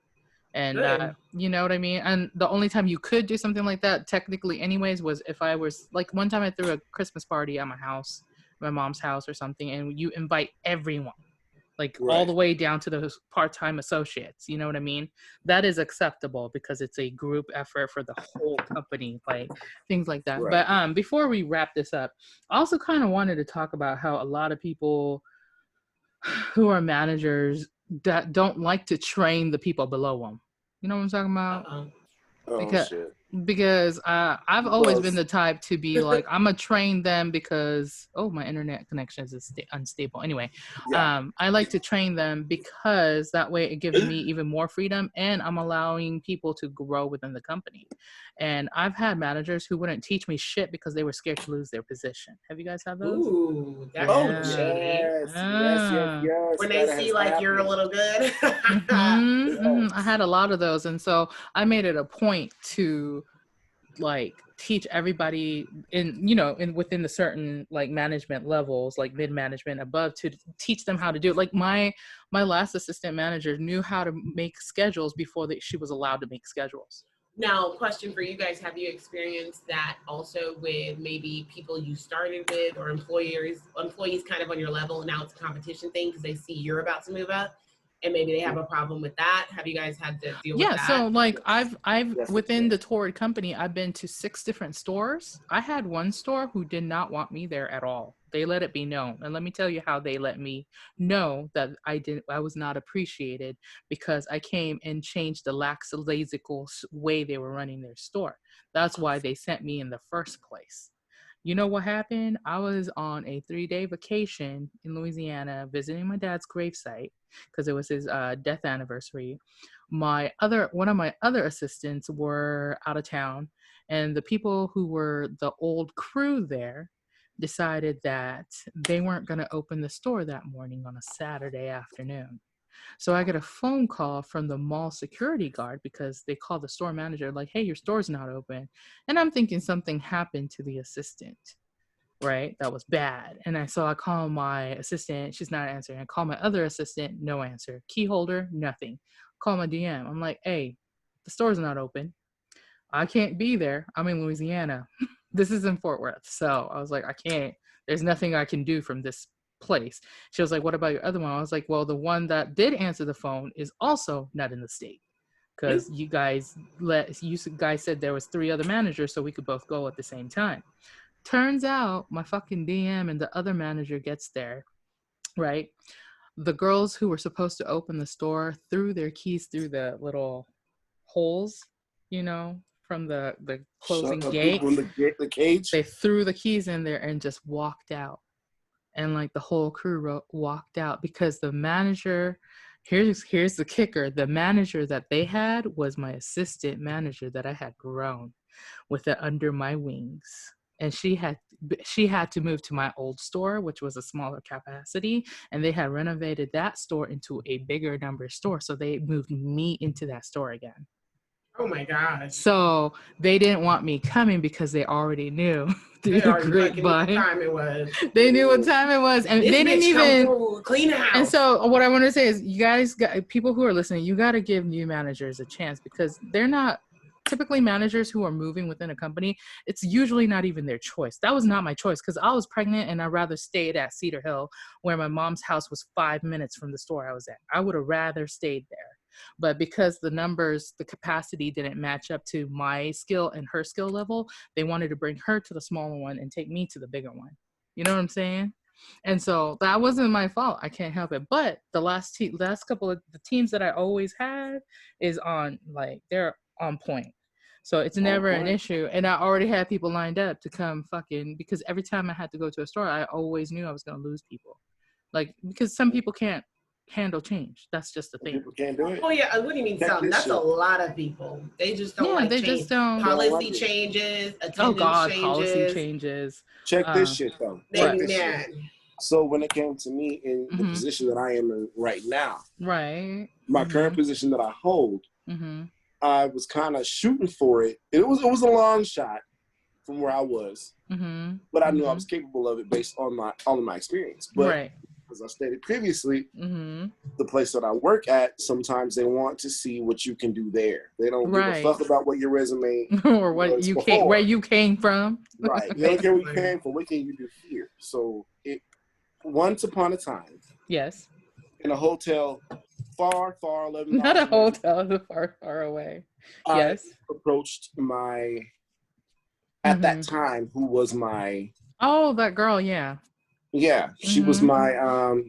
And you know what I mean? And the only time you could do something like that, technically anyways, was if I was, like, one time I threw a Christmas party at my house, my mom's house or something, and you invite everyone. Like all the way down to the part-time associates, you know what I mean? That is acceptable because it's a group effort for the whole company, like things like that. But before we wrap this up, I also kind of wanted to talk about how a lot of people who are managers that don't like to train the people below them. You know what I'm talking about? Because I've always been the type to be like, I'm gonna train them because my internet connection is unstable. Anyway, I like to train them because that way it gives me even more freedom, and I'm allowing people to grow within the company. And I've had managers who wouldn't teach me shit because they were scared to lose their position. Have you guys had those? Ooh, that's shady. Yes. When they see like you're a little good. I had a lot of those, and so I made it a point to like teach everybody in within the certain like management levels, like mid management above, to teach them how to do it. Like my last assistant manager knew how to make schedules before she was allowed to make schedules. Now, question for you guys. Have you experienced that also with maybe people you started with, or employees kind of on your level, and now it's a competition thing because they see you're about to move up? And maybe they have a problem with that. Have you guys had to deal with that? Yeah, so like I've within the Torrid company, I've been to 6 different stores. I had one store who did not want me there at all. They let it be known. And let me tell you how they let me know that I was not appreciated, because I came and changed the lackadaisical way they were running their store. That's why they sent me in the first place. You know what happened? I was on a 3-day vacation in Louisiana visiting my dad's gravesite because it was his death anniversary. One of my other assistants were out of town, and the people who were the old crew there decided that they weren't going to open the store that morning on a Saturday afternoon. So I get a phone call from the mall security guard because they called the store manager like, hey, your store's not open. And I'm thinking something happened to the assistant, right? That was bad. And I call my assistant, she's not answering. I call my other assistant, no answer. Key holder, nothing. Call my DM. I'm like, hey, the store's not open. I can't be there. I'm in Louisiana. This is in Fort Worth. So I was like, I can't. There's nothing I can do from this place. She was like, what about your other one? I was like, well, the one that did answer the phone is also not in the state, because you guys said there was 3 other managers, so we could both go at the same time. Turns out my fucking DM and the other manager gets there, right? The girls who were supposed to open the store threw their keys through the little holes, from the closing gate. The cage. They threw the keys in there and just walked out. And like the whole crew walked out because the manager, here's the kicker, the manager that they had was my assistant manager that I had grown with it under my wings. And she had to move to my old store, which was a smaller capacity, and they had renovated that store into a bigger number store. So they moved me into that store again. Oh my gosh. So they didn't want me coming because they already knew They the already fucking knew what grapevine. time it was. They knew what time it was, and This they didn't bitch come even through, clean the house. And so what I want to say is, you guys, people who are listening, you got to give new managers a chance, because they're not typically managers who are moving within a company. It's usually not even their choice. That was not my choice, because I was pregnant and I rather stayed at Cedar Hill, where my mom's house was 5 minutes from the store I was at. I would have rather stayed there. But because the numbers, the capacity didn't match up to my skill and her skill level, they wanted to bring her to the smaller one and take me to the bigger one. You know what I'm saying? And so that wasn't my fault. I can't help it. But the last couple of the teams that I always had is on, like, they're on point. So it's never an issue. And I already had people lined up to come because every time I had to go to a store, I always knew I was going to lose people. Like, because some people can't handle change. That's just the thing. People can't do it. Oh yeah, what do you mean some? That's a lot of people. They just don't like they change. just don't. Policy changes, attendance Oh God, changes. policy changes. Check this shit though. They be mad. So when it came to me in the position that I am in right now, my current position that I hold, I was kind of shooting for it. It was a long shot from where I was, but I knew I was capable of it based on all of my experience. But as I stated previously, the place that I work at, sometimes they want to see what you can do there. They don't give a fuck about what your resume or what you came, where you came from. Right. They don't care where you came from. What can you do here? So once upon a time, yes, in a hotel far 11 not a hotel far away. I approached at that time, who was my that girl, she was my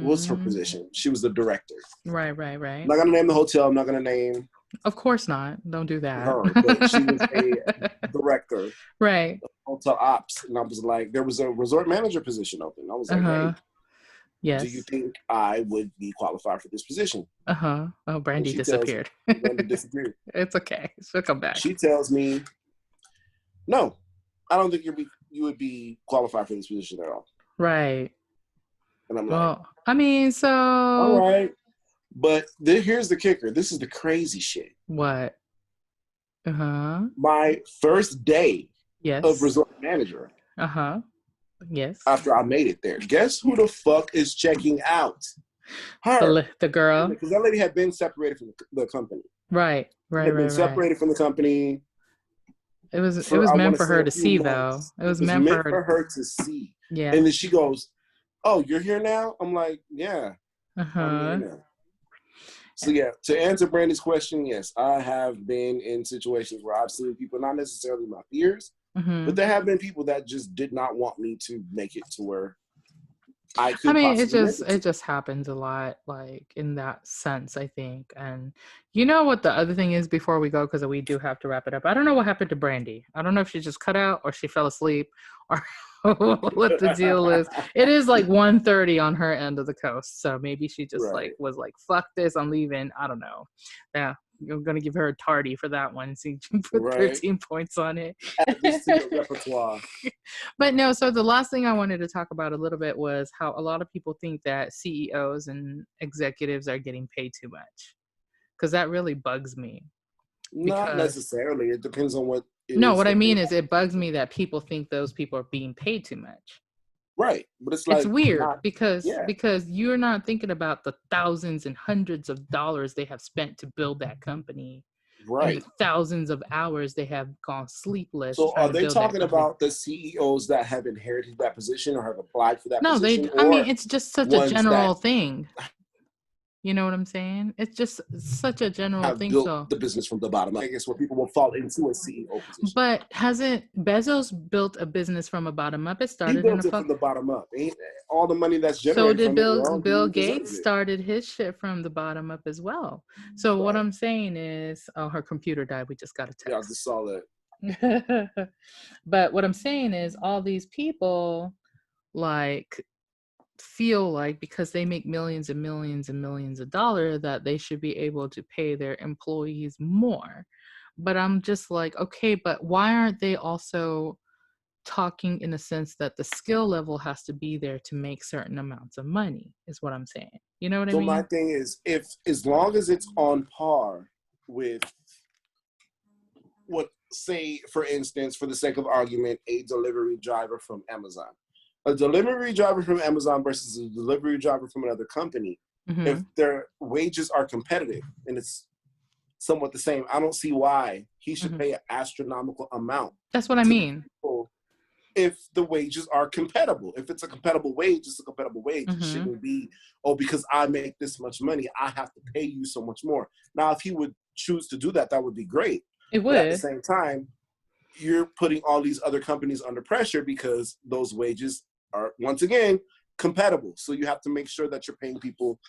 what's her position? She was the director. Right. I'm not gonna name the hotel. I'm not gonna name. Of course not. Don't do that. Her, but she was a director. Right. Hotel ops, and I was like, there was a resort manager position open. I was like, hey, yes. Do you think I would be qualified for this position? Oh, Brandi disappeared. Brandi disappeared. It's okay. She'll come back. She tells me, no, I don't think you would be qualified for this position at all. Right. And I'm like, I mean, so. All right. But here's the kicker. This is the crazy shit. What? My first day of resort manager. Yes. After I made it there. Guess who the fuck is checking out? Her. The girl. Because that lady had been separated from the company. Right. Had been separated from the company. It was meant for her to see, though. It was meant for her to see. Yeah. And then she goes, oh, you're here now? I'm like, yeah. I'm here now. So yeah, to answer Brandi's question, yes, I have been in situations where I've seen people, not necessarily my peers, but there have been people that just did not want me to make it to where I could. I mean, it just happens a lot, like in that sense, I think. And you know what the other thing is before we go, because we do have to wrap it up. I don't know what happened to Brandi. I don't know if she just cut out or she fell asleep or what the deal is. It is like 1:30 on her end of the coast, so maybe she just was like, fuck this, I'm leaving. I don't know. Yeah, I'm gonna give her a tardy for that one. So you put 13 points on it. Repertoire. But no, so the last thing I wanted to talk about a little bit was how a lot of people think that CEOs and executives are getting paid too much, because that really bugs me. Not necessarily. It depends on what. What I mean is, it bugs me that people think those people are being paid too much. Right, but it's like, it's weird because you're not thinking about the thousands and hundreds of dollars they have spent to build that company, right? And the thousands of hours they have gone sleepless. So, are they talking about the CEOs that have inherited that position or have applied for that position? No, I mean, it's just such a general thing. You know what I'm saying? It's just such a general thing. Built the business from the bottom up. I guess where people will fall into a CEO position. But hasn't Bezos built a business from a bottom up? It started from the bottom up. All the money that's generated. So did Bill Gates started his shit from the bottom up as well. So what I'm saying is, her computer died. We just got a text. Yeah, I just saw that. But what I'm saying is, all these people feel like because they make millions and millions and millions of dollars that they should be able to pay their employees more. But I'm just like, okay, but why aren't they also talking in a sense that the skill level has to be there to make certain amounts of money, is what I'm saying. You know what I mean? So my thing is, as long as it's on par with what, say, for instance, for the sake of argument, a delivery driver from Amazon. A delivery driver from Amazon versus a delivery driver from another company, if their wages are competitive and it's somewhat the same, I don't see why he should pay an astronomical amount. That's what I mean. If the wages are compatible. If it's a compatible wage, it's a compatible wage. It shouldn't be, oh, because I make this much money, I have to pay you so much more. Now, if he would choose to do that, that would be great. It would. But at the same time, you're putting all these other companies under pressure because those wages are, once again, compatible. So you have to make sure that you're paying people.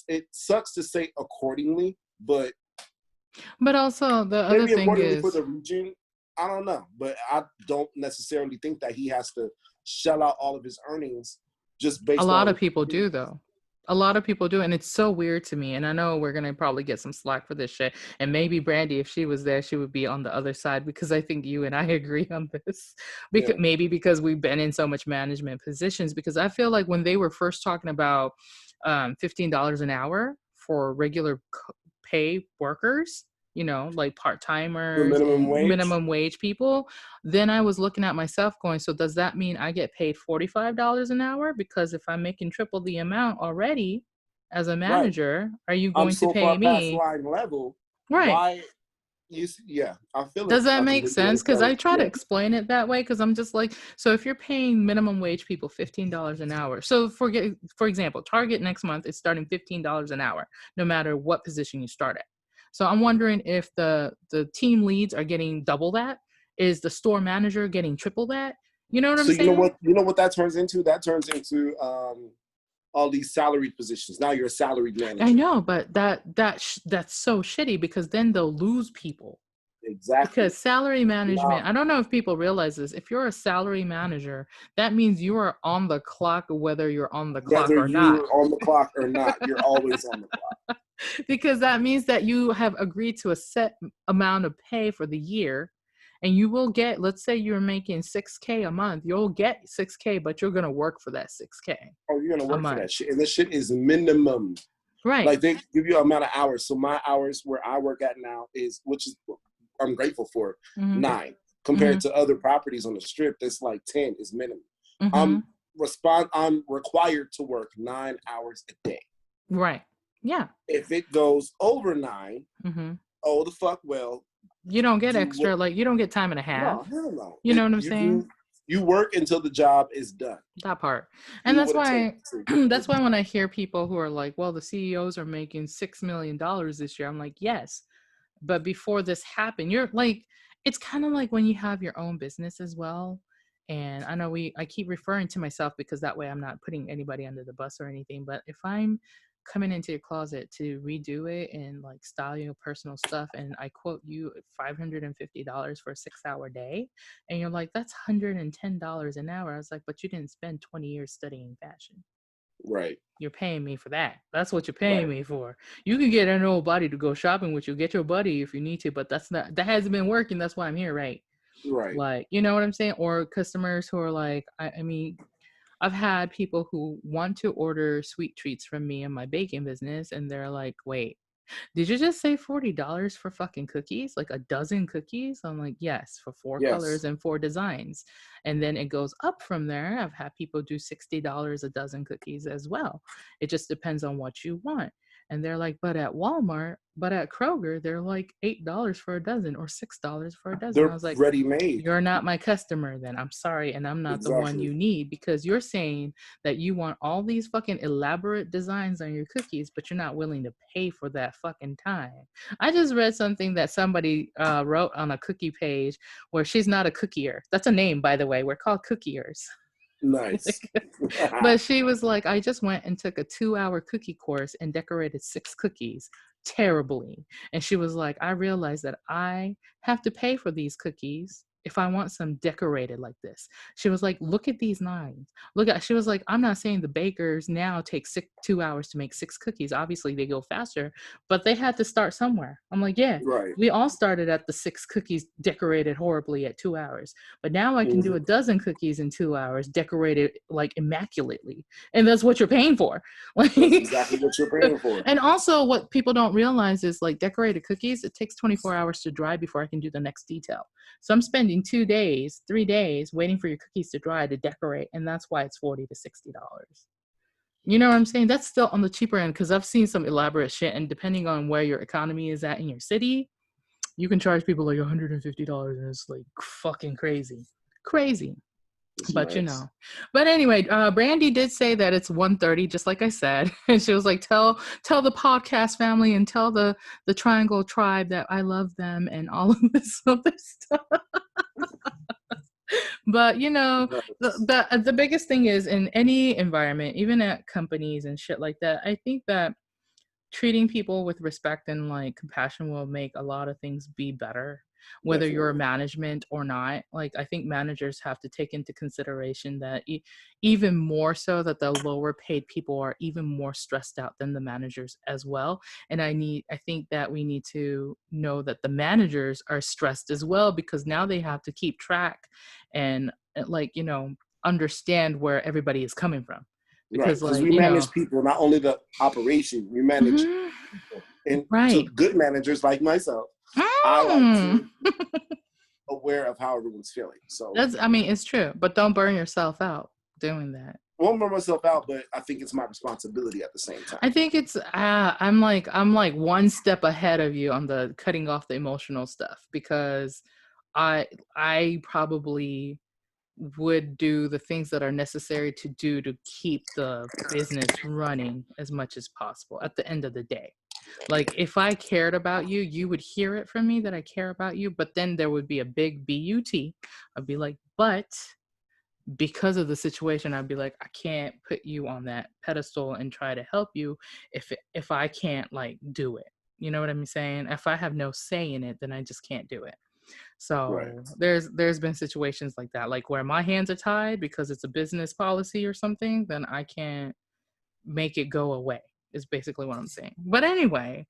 It sucks to say accordingly, but also the other thing is for the region, I don't know, but I don't necessarily think that he has to shell out all of his earnings just based on. A lot of people do, though. A lot of people do, and it's so weird to me. And I know we're gonna probably get some slack for this shit. And maybe Brandi, if she was there, she would be on the other side, because I think you and I agree on this. Maybe because we've been in so much management positions. Because I feel like when they were first talking about $15 an hour for regular pay workers, you know, like part-timers, minimum wage people, then I was looking at myself going, so does that mean I get paid $45 an hour? Because if I'm making triple the amount already as a manager, are you going to pay me? Past line level, right. Why? I feel it. Does that make sense? Because I try to explain it that way, because I'm just like, so if you're paying minimum wage people $15 an hour, so for example, Target next month is starting $15 an hour, no matter what position you start at. So I'm wondering if the team leads are getting double that. Is the store manager getting triple that? You know what I'm saying? So you know what that turns into? That turns into all these salaried positions. Now you're a salaried manager. I know, but that's so shitty, because then they'll lose people. Exactly. Because salary management, I don't know if people realize this. If you're a salary manager, that means you are on the clock, whether you're on the clock or not. Whether you're on the clock or not, you're always on the clock. Because that means that you have agreed to a set amount of pay for the year, and you will get, let's say you're making $6K a month, you'll get $6K, but you're going to work for that $6K. Oh, you're going to work for that shit. And this shit is minimum. Right. Like, they give you an amount of hours. So my hours where I work at now I'm grateful for, 9. Compared to other properties on the strip, that's like 10 is minimum. I'm required to work 9 hours a day. Right. Yeah. If it goes over 9, oh the fuck well. You don't get extra, you don't get time and a half. No, hell no. You know what I'm saying? You work until the job is done. That part. And that's why when I hear people who are like, well, the CEOs are making $6 million this year, I'm like, yes. But before this happened, you're like, it's kind of like when you have your own business as well. And I know I keep referring to myself, because that way I'm not putting anybody under the bus or anything. But if I'm coming into your closet to redo it and like style your personal stuff, and I quote you $550 for a 6-hour day, and you're like, that's $110 an hour. I was like, but you didn't spend 20 years studying fashion. Right. You're paying me for that. That's what you're paying me for. You can get an old buddy to go shopping with you. Get your buddy if you need to, but that hasn't been working. That's why I'm here, right? Right. Like, you know what I'm saying? Or customers who are like, I mean, I've had people who want to order sweet treats from me in my baking business, and they're like, wait, did you just say $40 for fucking cookies? Like a dozen cookies? I'm like, yes, for 4 colors and 4 designs. And then it goes up from there. I've had people do $60 a dozen cookies as well. It just depends on what you want. And they're like, but at Kroger, they're like $8 for a dozen or $6 for a dozen. They're I was like, ready-made. You're not my customer then. I'm sorry. And I'm not the one you need, because you're saying that you want all these fucking elaborate designs on your cookies, but you're not willing to pay for that fucking time. I just read something that somebody wrote on a cookie page where she's not a cookier. That's a name, by the way. We're called cookiers. Nice. But she was like, I just went and took a 2-hour cookie course and decorated 6 cookies terribly. And she was like, I realized that I have to pay for these cookies if I want some decorated like this. She was like, look at these lines. She was like, I'm not saying the bakers now take 2 hours to make 6 cookies. Obviously they go faster, but they had to start somewhere. I'm like, yeah, Right. we all started at the 6 cookies decorated horribly at 2 hours, but now I can do a dozen cookies in 2 hours decorated like immaculately. And that's what you're paying for. Like, that's exactly what you're paying for. And also what people don't realize is like decorated cookies, it takes 24 hours to dry before I can do the next detail. So I'm spending 2 days, 3 days waiting for your cookies to dry to decorate. And that's why it's $40 to $60. You know what I'm saying? That's still on the cheaper end, because I've seen some elaborate shit, and depending on where your economy is at in your city, you can charge people like $150, and it's like fucking crazy. It's but nice. You know, but anyway, Brandi did say that it's 1:30, just like I said, and she was like, tell the podcast family and tell the Triangl tribe that I love them and all of this other stuff. But you know, the biggest thing is in any environment, even at companies and shit like that, I think that treating people with respect and like compassion will make a lot of things be better, whether Definitely. You're management or not. Like, I think managers have to take into consideration that even more so that the lower paid people are even more stressed out than the managers as well. And I think that we need to know that the managers are stressed as well, because now they have to keep track and like, you know, understand where everybody is coming from. Because right, we manage people, not only the operation, we manage people. And so good managers like myself, I like to be aware of how everyone's feeling. So it's true, but don't burn yourself out doing that. I won't burn myself out, but I think it's my responsibility at the same time. I think it's I'm like one step ahead of you on the cutting off the emotional stuff, because I probably would do the things that are necessary to do to keep the business running as much as possible at the end of the day. Like, if I cared about you, you would hear it from me that I care about you, but then there would be a big BUT. I'd be like, but because of the situation, I'd be like, I can't put you on that pedestal and try to help you if I can't like do it. You know what I'm saying? If I have no say in it, then I just can't do it. So there's been situations like that, like where my hands are tied because it's a business policy or something, then I can't make it go away, is basically what I'm saying. But anyway,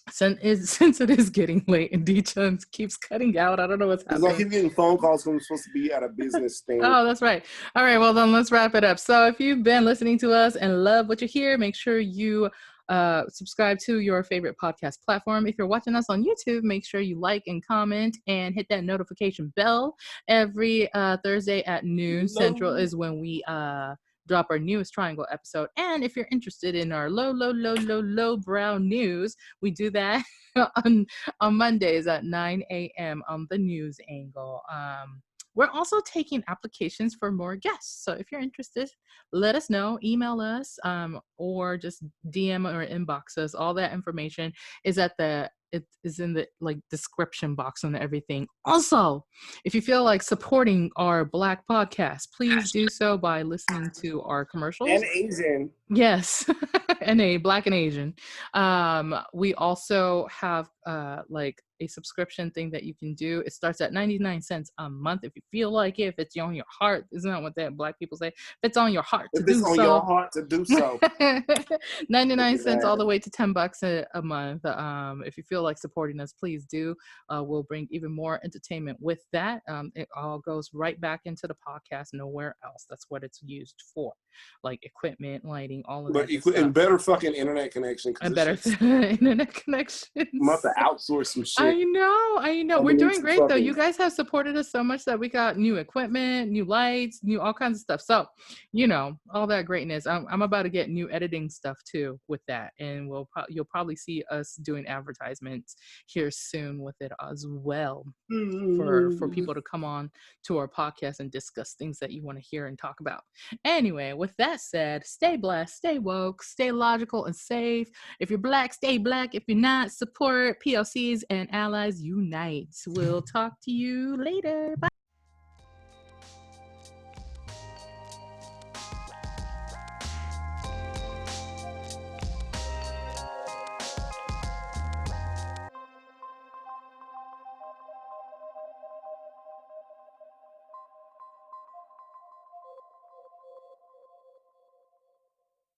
since it is getting late and D-Chun keeps cutting out, I don't know what's happening. I keep getting phone calls when I'm supposed to be at a business thing. Oh, that's right. All right, well then let's wrap it up. So if you've been listening to us and love what you hear, make sure you subscribe to your favorite podcast platform. If you're watching us on YouTube, make sure you like and comment and hit that notification bell. Every Thursday at noon Central is when we drop our newest Triangl episode. And if you're interested in our low brow news, we do that on Mondays at 9 a.m. on the news angle. We're also taking applications for more guests. So if you're interested, let us know, email us, or just DM or inbox us. All that information is it is in the like description box and everything. Also, if you feel like supporting our Black podcast, please do so by listening to our commercials. And Asian. Yes. and Black and Asian. We also have like a subscription thing that you can do. It starts at 99 cents a month if you feel like it, if it's on your heart. Isn't that what that Black people say? If it's on your heart to do so. If it's on your heart to do so. 99 cents all the way to $10 a month. If you feel like supporting us, please do. We'll bring even more entertainment with that. It all goes right back into the podcast, nowhere else. That's what it's used for. Like equipment, lighting, all of that stuff. And better fucking internet connection. And better internet connection. I'm about to outsource some shit. I know. We're doing great though. You guys have supported us so much that we got new equipment, new lights, new all kinds of stuff. So, you know, all that greatness. I'm about to get new editing stuff too with that, and you'll probably see us doing advertisements here soon with it as well, for people to come on to our podcast and discuss things that you want to hear and talk about. Anyway, with that said, stay blessed, stay woke, stay logical and safe. If you're Black, stay Black. If you're not, support PLCs and Allies Unite. We'll talk to you later. Bye.